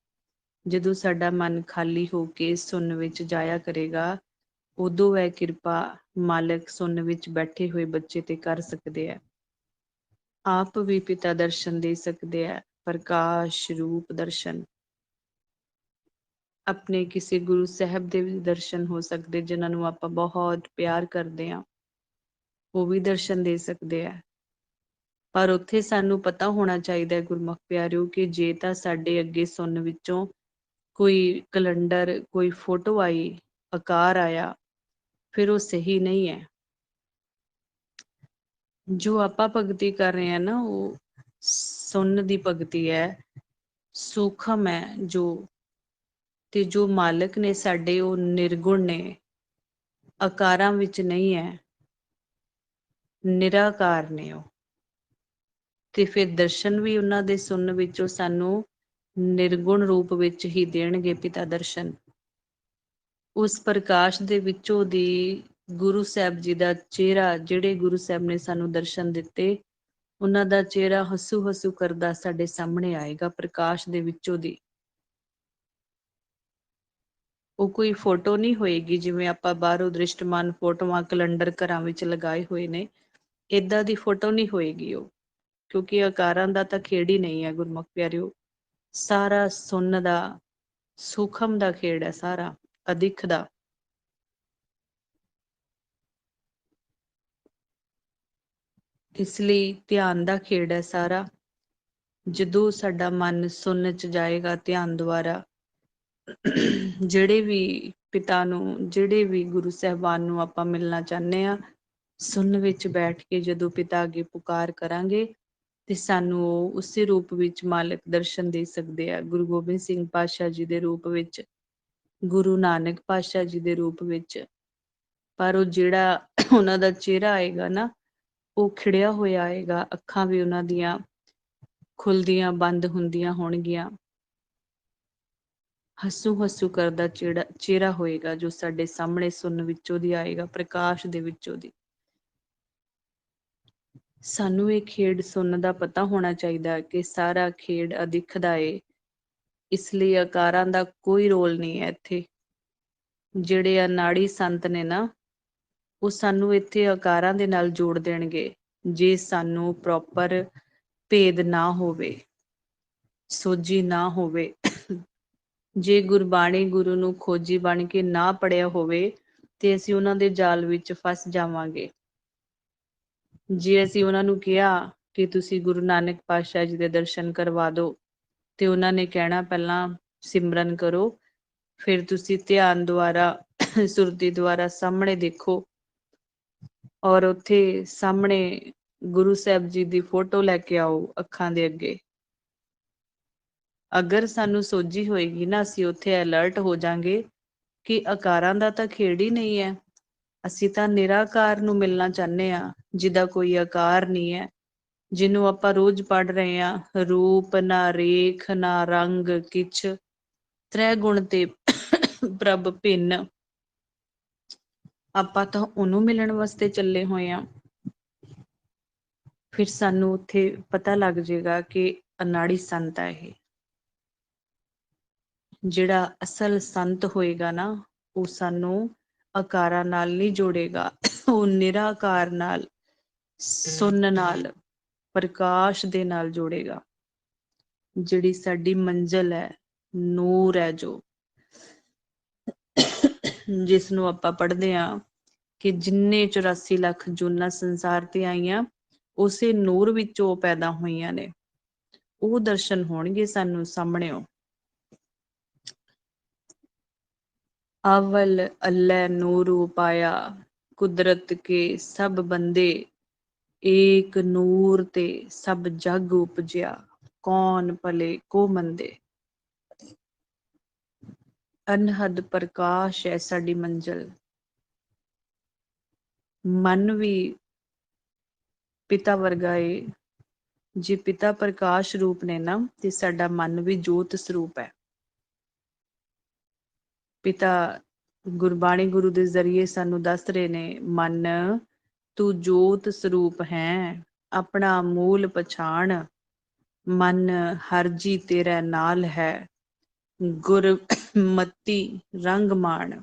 ਜਦੋਂ ਸਾਡਾ ਮਨ ਖਾਲੀ ਹੋ ਕੇ ਸੁਣਨ ਵਿੱਚ ਜਾਇਆ ਕਰੇਗਾ, ਉਦੋਂ ਇਹ ਕਿਰਪਾ ਮਾਲਕ ਸੁਣਨ ਵਿੱਚ ਬੈਠੇ ਹੋਏ ਬੱਚੇ ਤੇ ਕਰ ਸਕਦੇ ਆ। ਆਪ ਵੀ ਪਿਤਾ ਦਰਸ਼ਨ ਦੇ ਸਕਦੇ ਆ, ਪ੍ਰਕਾਸ਼ ਰੂਪ ਦਰਸ਼ਨ। ਆਪਣੇ ਕਿਸੇ ਗੁਰੂ ਸਾਹਿਬ ਦੇ ਵੀ ਦਰਸ਼ਨ ਹੋ ਸਕਦੇ, ਜਿਨ੍ਹਾਂ ਨੂੰ ਆਪਾਂ ਬਹੁਤ ਪਿਆਰ ਕਰਦੇ ਹਾਂ, ਉਹ ਵੀ ਦਰਸ਼ਨ ਦੇ ਸਕਦੇ ਆ। ਪਰ ਉੱਥੇ ਸਾਨੂੰ ਪਤਾ ਹੋਣਾ ਚਾਹੀਦਾ ਹੈ ਗੁਰਮੁਖ ਪਿਆਰਿਓ, ਕਿ ਜੇ ਤਾਂ ਸਾਡੇ ਅੱਗੇ ਸੁਣਨ ਵਿੱਚੋਂ ਕੋਈ ਕੈਲੰਡਰ, ਕੋਈ ਫੋਟੋ ਆਈ, ਆਕਾਰ ਆਇਆ, ਫਿਰ ਉਹ ਸਹੀ ਨਹੀਂ ਹੈ। ਜੋ ਆਪਾਂ ਭਗਤੀ ਕਰ ਰਹੇ ਹਾਂ ਨਾ, ਉਹ ਸੁਣਨ ਦੀ ਭਗਤੀ ਹੈ, ਸੂਖਮ ਹੈ ਜੋ, ਤੇ ਜੋ ਮਾਲਕ ਨੇ ਸਾਡੇ ਉਹ ਨਿਰਗੁਣ ਨੇ, ਆਕਾਰਾਂ ਵਿੱਚ ਨਹੀਂ ਹੈ, ਨਿਰਾਕਾਰ ਨੇ ਉਹ। ਤੇ ਫਿਰ ਦਰਸ਼ਨ ਵੀ ਉਹਨਾਂ ਦੇ ਸੁਣਨ ਵਿੱਚੋਂ ਸਾਨੂੰ ਨਿਰਗੁਣ ਰੂਪ ਵਿੱਚ ਹੀ ਦੇਣਗੇ ਪਿਤਾ ਦਰਸ਼ਨ। ਉਸ ਪ੍ਰਕਾਸ਼ ਦੇ ਵਿੱਚੋਂ ਦੀ ਗੁਰੂ ਸਾਹਿਬ ਜੀ ਦਾ ਚਿਹਰਾ, ਜਿਹੜੇ ਗੁਰੂ ਸਾਹਿਬ ਨੇ ਸਾਨੂੰ ਦਰਸ਼ਨ ਦਿੱਤੇ, ਉਹਨਾਂ ਦਾ ਚਿਹਰਾ ਹੱਸੂ ਹੱਸੂ ਕਰਦਾ ਸਾਡੇ ਸਾਹਮਣੇ ਆਏਗਾ ਪ੍ਰਕਾਸ਼ ਦੇ ਵਿੱਚੋਂ ਦੀ। ਉਹ ਕੋਈ ਫੋਟੋ ਨਹੀਂ ਹੋਏਗੀ ਜਿਵੇਂ ਆਪਾਂ ਬਾਹਰੋਂ ਦ੍ਰਿਸ਼ਟਮਾਨ ਫੋਟੋਆਂ ਕੈਲੰਡਰ ਘਰਾਂ ਵਿੱਚ ਲਗਾਏ ਹੋਏ ਨੇ, ਏਦਾਂ ਦੀ ਫੋਟੋ ਨਹੀਂ ਹੋਏਗੀ ਉਹ, ਕਿਉਂਕਿ ਆਕਾਰਾਂ ਦਾ ਤਾਂ ਖੇਡ ਹੀ ਨਹੀਂ ਹੈ ਗੁਰਮੁਖ ਪਿਆਰਿਓ। ਸਾਰਾ ਸੁਣਨ ਦਾ, ਸੂਖਮ ਦਾ ਖੇਡ ਹੈ, ਸਾਰਾ ਅਦਿੱਖ ਦਾ। ਇਸ ਲਈ ਧਿਆਨ ਦਾ ਖੇਡ ਹੈ ਸਾਰਾ। ਜਦੋਂ ਸਾਡਾ ਮਨ ਸੁਣਨ ਚ ਜਾਏਗਾ ਧਿਆਨ ਦੁਆਰਾ, ਜਿਹੜੇ ਵੀ ਪਿਤਾ ਨੂੰ, ਜਿਹੜੇ ਵੀ ਗੁਰੂ ਸਾਹਿਬਾਨ ਨੂੰ ਆਪਾਂ ਮਿਲਣਾ ਚਾਹੁੰਦੇ ਹਾਂ, ਸੁਣਨ ਵਿੱਚ ਬੈਠ ਕੇ ਜਦੋਂ ਪਿਤਾ ਅੱਗੇ ਪੁਕਾਰ ਕਰਾਂਗੇ ਤੇ ਸਾਨੂੰ ਉਹ ਉਸੇ ਰੂਪ ਵਿੱਚ ਮਾਲਕ ਦਰਸ਼ਨ ਦੇ ਸਕਦੇ ਆ। ਗੁਰੂ ਗੋਬਿੰਦ ਸਿੰਘ ਪਾਤਸ਼ਾਹ ਜੀ ਦੇ ਰੂਪ ਵਿੱਚ, ਗੁਰੂ ਨਾਨਕ ਪਾਤਸ਼ਾਹ ਜੀ ਦੇ ਰੂਪ ਵਿੱਚ। ਪਰ ਉਹ ਜਿਹੜਾ ਉਹਨਾਂ ਦਾ ਚਿਹਰਾ ਆਏਗਾ ਨਾ, ਉਹ ਖਿੜਿਆ ਹੋਇਆ ਆਏਗਾ, ਅੱਖਾਂ ਵੀ ਉਹਨਾਂ ਦੀਆਂ ਖੁੱਲਦੀਆਂ ਬੰਦ ਹੁੰਦੀਆਂ ਹੋਣਗੀਆਂ। ਹੱਸੂ ਹੱਸੂ ਕਰਦਾ ਚਿਹਰਾ ਹੋਏਗਾ ਜੋ ਸਾਡੇ ਸਾਹਮਣੇ ਸੁਣਨ ਵਿੱਚੋਂ ਦੀ ਆਏਗਾ, ਪ੍ਰਕਾਸ਼ ਦੇ ਵਿੱਚੋਂ ਦੀ। ਸਾਨੂੰ ਇਹ ਖੇਡ ਸੁਣਨ ਦਾ ਪਤਾ ਹੋਣਾ ਚਾਹੀਦਾ ਕਿ ਸਾਰਾ ਖੇਡ ਅਦਿੱਖ ਦਾ ਏ, ਇਸ ਲਈ ਆਕਾਰਾਂ ਦਾ ਕੋਈ ਰੋਲ ਨਹੀਂ ਹੈ ਇੱਥੇ। ਜਿਹੜੇ ਅਨਾੜੀ ਸੰਤ ਨੇ ਨਾ, ਉਹ ਸਾਨੂੰ ਇੱਥੇ ਆਕਾਰਾਂ ਦੇ ਨਾਲ ਜੋੜ ਦੇਣਗੇ, ਜੇ ਸਾਨੂੰ ਪ੍ਰੋਪਰ ਭੇਦ ਨਾ ਹੋਵੇ, ਸੋਝੀ ਨਾ ਹੋਵੇ। ਜੇ ਗੁਰਬਾਣੀ ਗੁਰੂ ਨੂੰ ਖੋਜੀ ਬਣ ਕੇ ਨਾ ਪੜਿਆ ਹੋਵੇ ਤੇ ਅਸੀਂ ਉਹਨਾਂ ਦੇ ਜਾਲ ਵਿੱਚ ਫਸ ਜਾਵਾਂਗੇ। ਜੇ ਅਸੀਂ ਉਹਨਾਂ ਨੂੰ ਕਿਹਾ ਕਿ ਤੁਸੀਂ ਗੁਰੂ ਨਾਨਕ ਪਾਤਸ਼ਾਹ ਜੀ ਦੇ ਦਰਸ਼ਨ ਕਰਵਾ ਦਿਓ, ਤੇ ਉਹਨਾਂ ਨੇ ਕਹਿਣਾ ਪਹਿਲਾਂ ਸਿਮਰਨ ਕਰੋ, ਫਿਰ ਤੁਸੀਂ ਧਿਆਨ ਦੁਆਰਾ, ਸੁਰਤੀ ਦੁਆਰਾ ਸਾਹਮਣੇ ਦੇਖੋ, ਔਰ ਉੱਥੇ ਸਾਹਮਣੇ ਗੁਰੂ ਸਾਹਿਬ ਜੀ ਦੀ ਫੋਟੋ ਲੈ ਕੇ ਆਓ ਅੱਖਾਂ ਦੇ ਅੱਗੇ। ਅਗਰ ਸਾਨੂੰ ਸੋਝੀ ਹੋਏਗੀ ਨਾ, ਅਸੀਂ ਉੱਥੇ ਅਲਰਟ ਹੋ ਜਾਾਂਗੇ ਕਿ ਆਕਾਰਾਂ ਦਾ ਤਾਂ ਖੇਡ ਹੀ ਨਹੀਂ ਹੈ, ਅਸੀਂ ਤਾਂ ਨਿਰਾਕਾਰ ਨੂੰ ਮਿਲਣਾ ਚਾਹੁੰਦੇ ਹਾਂ, ਜਿਹਦਾ ਕੋਈ ਆਕਾਰ ਨਹੀਂ ਹੈ, ਜਿਹਨੂੰ ਆਪਾਂ ਰੋਜ਼ ਪੜ੍ਹ ਰਹੇ ਹਾਂ, ਰੂਪ ਨਾ ਰੇਖ ਨਾ ਰੰਗ ਕਿਛ, ਤ੍ਰੈ ਗੁਣ ਤੇ ਪ੍ਰਭ ਭਿੰਨ। ਆਪਾਂ ਤਾਂ ਉਹਨੂੰ ਮਿਲਣ ਵਾਸਤੇ ਚੱਲੇ ਹੋਏ ਹਾਂ। ਫਿਰ ਸਾਨੂੰ ਉੱਥੇ ਪਤਾ ਲੱਗ ਜਾਏਗਾ ਕਿ ਅਨਾੜੀ ਸੰਤ ਹੈ ਇਹ। ਜਿਹੜਾ ਅਸਲ ਸੰਤ ਹੋਏਗਾ ਨਾ, ਉਹ ਸਾਨੂੰ ਆਕਾਰਾਂ ਨਾਲ ਨਹੀਂ ਜੋੜੇਗਾ, ਉਹ ਨਿਰਾਕਾਰ ਨਾਲ, ਸੁਣਨ ਨਾਲ, ਪ੍ਰਕਾਸ਼ ਦੇ ਨਾਲ ਜੋੜੇਗਾ। ਜਿਹੜੀ ਸਾਡੀ ਮੰਜ਼ਿਲ ਹੈ, ਨੂਰ ਹੈ ਜੋ, ਜਿਸ ਨੂੰ ਆਪਾਂ ਪੜ੍ਹਦੇ ਹਾਂ ਕਿ ਜਿੰਨੇ 84 ਲੱਖ ਜੂਨਾਂ ਸੰਸਾਰ ਤੇ ਆਈਆਂ, ਉਸੇ ਨੂਰ ਵਿੱਚੋਂ ਉਹ ਪੈਦਾ ਹੋਈਆਂ ਨੇ। ਉਹ ਦਰਸ਼ਨ ਹੋਣਗੇ ਸਾਨੂੰ ਸਾਹਮਣਿਓ। ਅਵਲ ਅੱਲ੍ਹੈ ਨੂਰ ਉਪਾਇਆ, ਕੁਦਰਤ ਕੇ ਸਭ ਬੰਦੇ, ਏਕ ਨੂਰ ਤੇ ਸਭ ਜਗ ਉਪਜਿਆ, ਕੌਣ ਭਲੇ ਕੋ ਮੰਦੇ। ਅਨਹਦ ਪ੍ਰਕਾਸ਼ ਹੈ ਸਾਡੀ ਮੰਜ਼ਿਲ। ਮਨ ਵੀ ਪਿਤਾ ਵਰਗਾ ਏ। ਜੇ ਪਿਤਾ ਪ੍ਰਕਾਸ਼ ਰੂਪ ਨੇ ਨਾ, ਤੇ ਸਾਡਾ ਮਨ ਵੀ ਜੋਤ ਸਰੂਪ ਹੈ। ਪਿਤਾ ਗੁਰਬਾਣੀ ਗੁਰੂ ਦੇ ਜ਼ਰੀਏ ਸਾਨੂੰ ਦੱਸ ਰਹੇ ਨੇ, ਮਨ ਤੂੰ ਜੋਤ ਸਰੂਪ ਹੈ, ਆਪਣਾ ਮੂਲ ਪਛਾਣ। ਮਨ ਹਰ ਜੀ ਤੇਰੇ ਨਾਲ ਹੈ, ਗੁਰਮਤੀ ਰੰਗ ਮਾਣ।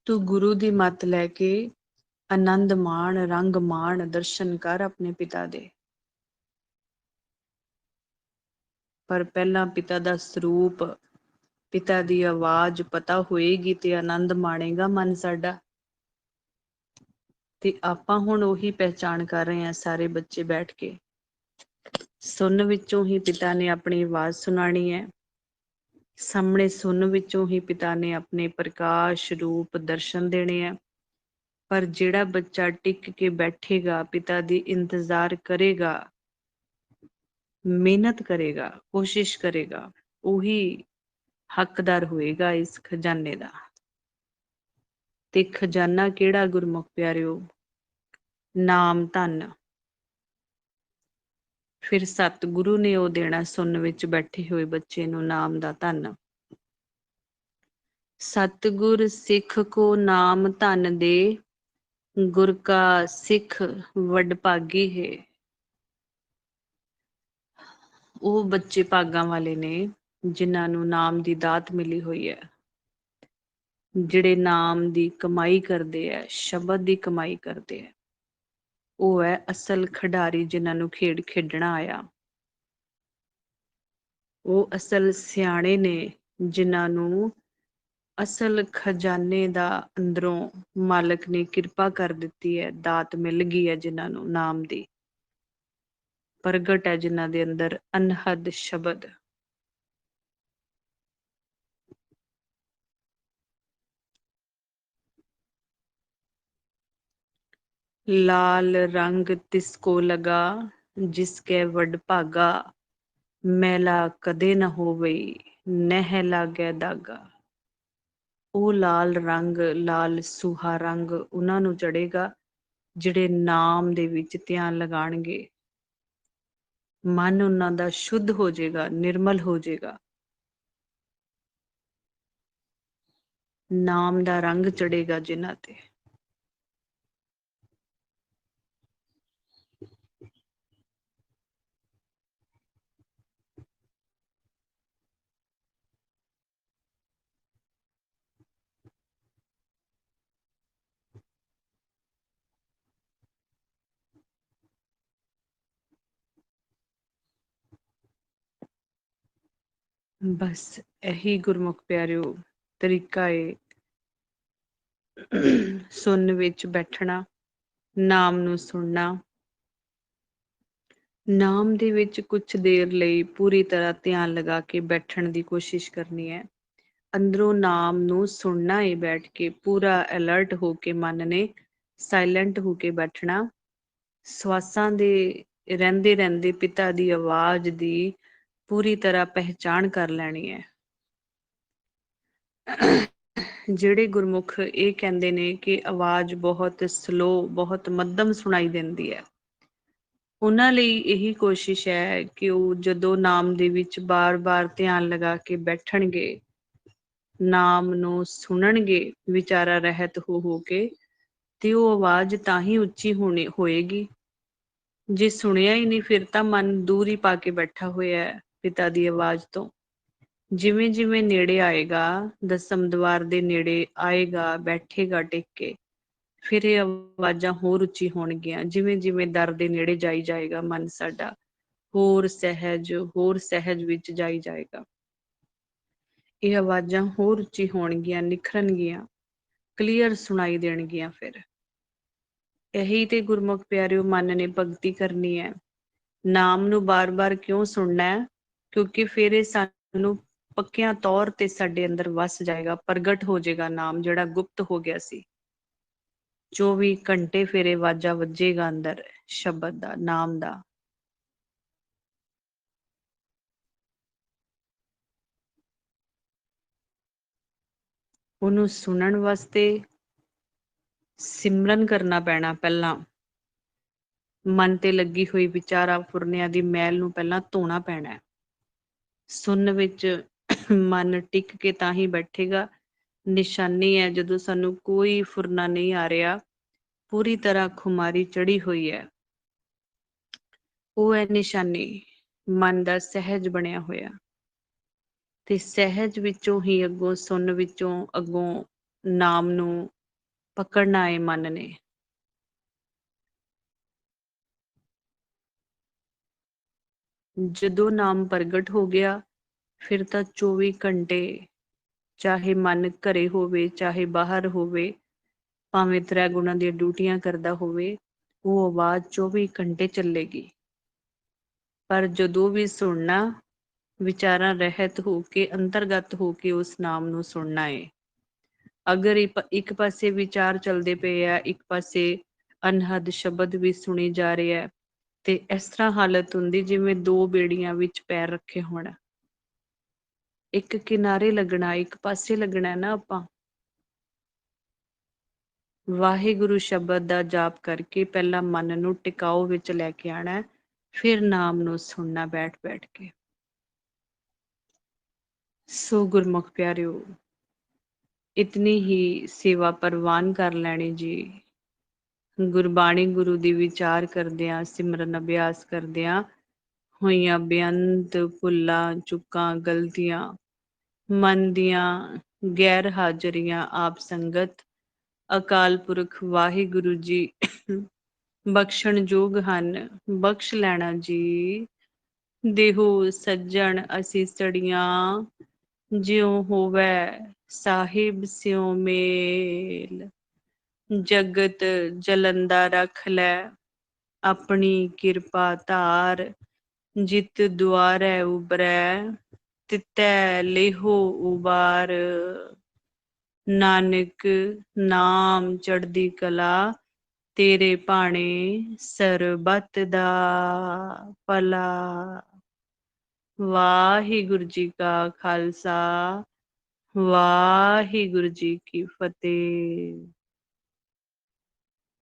ਤੂੰ ਗੁਰੂ ਦੀ ਮੱਤ ਲੈ ਕੇ ਆਨੰਦ ਮਾਣ, ਰੰਗ ਮਾਣ, ਦਰਸ਼ਨ ਕਰ ਆਪਣੇ ਪਿਤਾ ਦੇ। ਪਰ ਪਹਿਲਾਂ ਪਿਤਾ ਦਾ ਸਰੂਪ, ਪਿਤਾ ਦੀ ਆਵਾਜ਼ ਪਤਾ ਹੋਏਗੀ ਤੇ ਆਨੰਦ ਮਾਣੇਗਾ ਮਨ ਸਾਡਾ। ਤੇ ਆਪਾਂ ਹੁਣ ਉਹੀ ਪਹਿਚਾਣ ਕਰ ਰਹੇ ਹਾਂ ਸਾਰੇ ਬੱਚੇ ਬੈਠ ਕੇ। ਸੁਣ ਵਿੱਚੋਂ ਹੀ ਪਿਤਾ ਨੇ ਆਪਣੀ ਆਵਾਜ਼ ਸੁਣਾਣੀ ਹੈ। ਸਾਹਮਣੇ ਸੁਣ ਵਿੱਚੋਂ ਹੀ ਪਿਤਾ ਨੇ ਆਪਣੇ ਪ੍ਰਕਾਸ਼ ਰੂਪ ਦਰਸ਼ਨ ਦੇਣੇ ਆ। ਪਰ ਜਿਹੜਾ ਬੱਚਾ ਟਿਕ ਕੇ ਬੈਠੇਗਾ, ਪਿਤਾ ਦੀ ਇੰਤਜ਼ਾਰ ਕਰੇਗਾ, ਮਿਹਨਤ ਕਰੇਗਾ, ਕੋਸ਼ਿਸ਼ ਕਰੇਗਾ, ਉਹੀ ਹੱਕਦਾਰ ਹੋਏਗਾ ਇਸ ਖਜ਼ਾਨੇ ਦਾ। ਤੇ ਖਜ਼ਾਨਾ ਕਿਹੜਾ ਗੁਰਮੁਖ ਪਿਆਰਿਓ? ਨਾਮ ਧਨ। ਫਿਰ ਸਤਿਗੁਰੂ ਨੇ ਉਹ ਦੇਣਾ ਸੁਣਨ ਵਿੱਚ ਬੈਠੇ ਹੋਏ ਬੱਚੇ ਨੂੰ ਨਾਮ ਦਾ ਧਨ। ਸਤਿਗੁਰ ਸਿੱਖ ਕੋ ਨਾਮ ਧਨ ਦੇ, ਗੁਰ ਕਾ ਸਿੱਖ ਵਡਭਾਗੀ ਹੈ। ਉਹ ਬੱਚੇ ਭਾਗਾਂ ਵਾਲੇ ਨੇ ਜਿਨ੍ਹਾਂ ਨੂੰ ਨਾਮ ਦੀ ਦਾਤ ਮਿਲੀ ਹੋਈ ਹੈ, ਜਿਹੜੇ ਨਾਮ ਦੀ ਕਮਾਈ ਕਰਦੇ ਹੈ, ਸ਼ਬਦ ਦੀ ਕਮਾਈ ਕਰਦੇ ਹੈ। ਉਹ ਹੈ ਅਸਲ ਖਿਡਾਰੀ, ਜਿਨ੍ਹਾਂ ਨੂੰ ਖੇਡ ਖੇਡਣਾ ਆਇਆ। ਉਹ ਅਸਲ ਸਿਆਣੇ ਨੇ, ਜਿਨ੍ਹਾਂ ਨੂੰ ਅਸਲ ਖਜ਼ਾਨੇ ਦਾ ਅੰਦਰੋਂ ਮਾਲਕ ਨੇ ਕਿਰਪਾ ਕਰ ਦਿੱਤੀ ਹੈ, ਦਾਤ ਮਿਲ ਗਈ ਹੈ, ਜਿਨ੍ਹਾਂ ਨੂੰ ਨਾਮ ਦੀ ਪ੍ਰਗਟ ਹੈ, ਜਿਨ੍ਹਾਂ ਦੇ ਅੰਦਰ ਅਨਹਦ ਸ਼ਬਦ। ਲਾਲ ਰੰਗ ਤਿਸ ਕੋ ਲਗਾ, ਜਿਸ ਕੇ ਵਡ ਭਾਗਾ, ਮੈਲਾ ਕਦੇ ਨਾ ਹੋਵਈ, ਨਹਿ ਲਾਗੈ ਦਾਗਾ। ਉਹ ਲਾਲ ਰੰਗ, ਲਾਲ ਸੂਹਾ ਰੰਗ ਉਹਨਾਂ ਨੂੰ ਚੜ੍ਹੇਗਾ ਜਿਹੜੇ ਨਾਮ ਦੇ ਵਿੱਚ ਧਿਆਨ ਲਗਾਣਗੇ। ਮਨ ਉਹਨਾਂ ਦਾ ਸ਼ੁੱਧ ਹੋ ਜਾਏਗਾ, ਨਿਰਮਲ ਹੋ ਜਾਏਗਾ। ਨਾਮ ਦਾ ਰੰਗ ਚੜ੍ਹੇਗਾ ਜਿਨ੍ਹਾਂ ਤੇ। ਬਸ ਇਹੀ ਗੁਰਮੁਖ ਪਿਆਰਿਓ ਤਰੀਕਾ ਏ ਸੁਣਨ ਵਿੱਚ ਬੈਠਣਾ, ਨਾਮ ਨੂੰ ਸੁਣਨਾ। ਨਾਮ ਦੇ ਵਿੱਚ ਕੁਛ ਦੇਰ ਲਈ ਪੂਰੀ ਤਰ੍ਹਾਂ ਧਿਆਨ ਲਗਾ ਕੇ ਬੈਠਣ ਦੀ ਕੋਸ਼ਿਸ਼ ਕਰਨੀ ਹੈ। ਅੰਦਰੋਂ ਨਾਮ ਨੂੰ ਸੁਣਨਾ ਹੈ, ਬੈਠ ਕੇ ਪੂਰਾ ਅਲਰਟ ਹੋ ਕੇ ਮਨ ਨੇ ਸਾਇਲੈਂਟ ਹੋ ਕੇ ਬੈਠਣਾ। ਸਵਾਸਾਂ ਦੇ ਰਹਿੰਦੇ ਰਹਿੰਦੇ ਪਿਤਾ ਦੀ ਆਵਾਜ਼ ਦੀ ਪੂਰੀ ਤਰ੍ਹਾਂ ਪਹਿਚਾਣ ਕਰ ਲੈਣੀ ਹੈ। ਜਿਹੜੇ ਗੁਰਮੁਖ ਇਹ ਕਹਿੰਦੇ ਨੇ ਕਿ ਆਵਾਜ਼ ਬਹੁਤ ਸਲੋ, ਬਹੁਤ ਮੱਧਮ ਸੁਣਾਈ ਦਿੰਦੀ ਹੈ, ਉਹਨਾਂ ਲਈ ਇਹੀ ਕੋਸ਼ਿਸ਼ ਹੈ ਕਿ ਉਹ ਜਦੋਂ ਨਾਮ ਦੇ ਵਿੱਚ ਬਾਰ-ਬਾਰ ਧਿਆਨ ਲਗਾ ਕੇ ਬੈਠਣਗੇ, ਨਾਮ ਨੂੰ ਸੁਣਨਗੇ ਵਿਚਾਰਾ ਰਹਿਤ ਹੋ ਕੇ, ਤੇ ਉਹ ਆਵਾਜ਼ ਤਾਂ ਹੀ ਉੱਚੀ ਹੋਏਗੀ। ਜੇ ਸੁਣਿਆ ਹੀ ਨਹੀਂ, ਫਿਰ ਤਾਂ ਮਨ ਦੂਰ ਹੀ ਪਾ ਕੇ ਬੈਠਾ ਹੋਇਆ ਹੈ ਪਿਤਾ ਦੀ ਆਵਾਜ਼ ਤੋਂ। ਜਿਵੇਂ ਜਿਵੇਂ ਨੇੜੇ ਆਏਗਾ, ਦਸਮ ਦੁਆਰ ਦੇ ਨੇੜੇ ਆਏਗਾ, ਬੈਠੇਗਾ ਟਿਕ ਕੇ, ਫਿਰ ਇਹ ਆਵਾਜ਼ਾਂ ਹੋਰ ਉੱਚੀ ਹੋਣਗੀਆਂ। ਜਿਵੇਂ ਜਿਵੇਂ ਦਰ ਦੇ ਨੇੜੇ ਜਾਈ ਜਾਏਗਾ ਮਨ ਸਾਡਾ, ਹੋਰ ਸਹਿਜ ਵਿੱਚ ਜਾਈ ਜਾਏਗਾ। ਇਹ ਆਵਾਜ਼ਾਂ ਹੋਰ ਉੱਚੀ ਹੋਣਗੀਆਂ, ਨਿਖਰਨਗੀਆਂ, ਕਲੀਅਰ ਸੁਣਾਈ ਦੇਣਗੀਆਂ। ਫਿਰ ਇਹੀ ਤੇ ਗੁਰਮੁਖ ਪਿਆਰਿਓ ਮਨ ਨੇ ਭਗਤੀ ਕਰਨੀ ਹੈ। ਨਾਮ ਨੂੰ ਬਾਰ-ਬਾਰ ਕਿਉਂ ਸੁਣਨਾ ਹੈ? ਕਿਉਂਕਿ ਫਿਰ ਇਹ ਸਾਨੂੰ ਪੱਕਿਆਂ ਤੌਰ ਤੇ ਸਾਡੇ ਅੰਦਰ ਵਸ ਜਾਏਗਾ, ਪ੍ਰਗਟ ਹੋ ਜਾਏਗਾ ਨਾਮ ਜਿਹੜਾ ਗੁਪਤ ਹੋ ਗਿਆ ਸੀ। 24 ਘੰਟੇ ਫੇਰੇ ਵਾਜਾ ਵੱਜੇਗਾ ਅੰਦਰ ਸ਼ਬਦ ਦਾ, ਨਾਮ ਦਾ। ਉਹਨੂੰ ਸੁਣਨ ਵਾਸਤੇ ਸਿਮਰਨ ਕਰਨਾ ਪੈਣਾ ਪਹਿਲਾਂ। ਮਨ ਤੇ ਲੱਗੀ ਹੋਈ ਵਿਚਾਰਾਂ ਫੁਰਨਿਆਂ ਦੀ ਮੈਲ ਨੂੰ ਪਹਿਲਾਂ ਧੋਣਾ ਪੈਣਾ ਹੈ। ਸੁਣਨ ਵਿੱਚ ਮਨ ਟਿਕ ਕੇ ਤਾਂ ਹੀ ਬੈਠੇਗਾ। ਨਿਸ਼ਾਨੀ ਹੈ ਜਦੋਂ ਸਾਨੂੰ ਕੋਈ ਫੁਰਨਾ ਨਹੀਂ ਆ ਰਿਹਾ, ਪੂਰੀ ਤਰ੍ਹਾਂ ਖੁਮਾਰੀ ਚੜੀ ਹੋਈ ਹੈ, ਉਹ ਹੈ ਨਿਸ਼ਾਨੀ ਮਨ ਦਾ ਸਹਿਜ ਬਣਿਆ ਹੋਇਆ। ਤੇ ਸਹਿਜ ਵਿੱਚੋਂ ਹੀ ਅੱਗੋਂ ਸੁਣ ਵਿੱਚੋਂ ਅੱਗੋਂ ਨਾਮ ਨੂੰ ਪਕੜਨਾ ਹੈ ਮਨ ਨੇ। ਜਦੋਂ ਨਾਮ ਪ੍ਰਗਟ ਹੋ ਗਿਆ ਫਿਰ ਤਾਂ 24 ਘੰਟੇ, ਚਾਹੇ ਮਨ ਘਰੇ ਹੋਵੇ ਚਾਹੇ ਬਾਹਰ ਹੋਵੇ, ਭਾਵੇਂ 3 ਗੁਣਾਂ ਦੀਆਂ ਡਿਊਟੀਆਂ ਕਰਦਾ ਹੋਵੇ, ਉਹ ਆਵਾਜ਼ 24 ਘੰਟੇ ਚੱਲੇਗੀ। ਪਰ ਜਦੋਂ ਵੀ ਸੁਣਨਾ, ਵਿਚਾਰਾਂ ਰਹਿਤ ਹੋ ਕੇ ਅੰਤਰਗਤ ਹੋ ਕੇ ਉਸ ਨਾਮ ਨੂੰ ਸੁਣਨਾ ਏ। ਅਗਰ ਇੱਕ ਪਾਸੇ ਵਿਚਾਰ ਚੱਲਦੇ ਪਏ ਆ, ਇੱਕ ਪਾਸੇ ਅਨਹਦ ਸ਼ਬਦ ਵੀ ਸੁਣੀ ਜਾ ਰਿਹਾ, ਤੇ ਇਸ ਤਰ੍ਹਾਂ ਹਾਲਤ ਹੁੰਦੀ ਜਿਵੇਂ 2 ਬੇੜੀਆਂ ਵਿੱਚ ਪੈਰ ਰੱਖੇ ਹੋਣ। ਇੱਕ ਕਿਨਾਰੇ ਲੱਗਣਾ, ਇੱਕ ਪਾਸੇ ਲੱਗਣਾ ਨਾ ਆਪਾਂ। ਵਾਹਿਗੁਰੂ ਸ਼ਬਦ ਦਾ ਜਾਪ ਕਰਕੇ ਪਹਿਲਾਂ ਮਨ ਨੂੰ ਟਿਕਾਓ ਵਿੱਚ ਲੈ ਕੇ ਆਣਾ, ਫਿਰ ਨਾਮ ਨੂੰ ਸੁਣਨਾ ਬੈਠ ਬੈਠ ਕੇ। ਸੋ ਗੁਰਮੁਖ ਪਿਆਰਿਓ, ਇਤਨੀ ਹੀ ਸੇਵਾ ਪ੍ਰਵਾਨ ਕਰ ਲੈਣੀ ਜੀ। ਗੁਰਬਾਣੀ ਗੁਰੂ ਦੀ ਵਿਚਾਰ ਕਰਦਿਆਂ, ਸਿਮਰਨ ਅਭਿਆਸ ਕਰਦਿਆਂ ਹੋਈਆਂ ਬੇਅੰਤ ਭੁੱਲਾਂ ਚੁੱਕਾਂ ਗਲਤੀਆਂ, ਮਨ ਦੀਆਂ ਗੈਰ ਹਾਜ਼ਰੀਆਂ ਆਪ ਸੰਗਤ ਅਕਾਲ ਪੁਰਖ ਵਾਹਿਗੁਰੂ ਜੀ ਬਖਸ਼ਣ ਯੋਗ ਹਨ, ਬਖਸ਼ ਲੈਣਾ ਜੀ। ਦੇਹੋ ਸੱਜਣ ਅਸੀਸੜੀਆਂ, ਜਿਉ ਹੋਵੈ ਸਾਹਿਬ ਸਿਉ ਮੇਲ। ਜਗਤ ਜਲੰਦਾ ਰਖ ਲੈ, ਆਪਣੀ ਕਿਰਪਾ ਧਾਰ। ਜਿਤ ਦੁਆਰੈ ਉਬਰੈ, ਤਿਤੈ ਲੇਹੋ ਉਬਾਰ। ਨਾਨਕ ਨਾਮ ਚੜ੍ਹਦੀ ਕਲਾ, ਤੇਰੇ ਭਾਣੇ ਸਰਬੱਤ ਦਾ ਭਲਾ। ਵਾਹਿਗੁਰੂ ਜੀ ਕਾ ਖਾਲਸਾ, ਵਾਹਿਗੁਰੂ ਜੀ ਕੀ ਫਤਿਹ।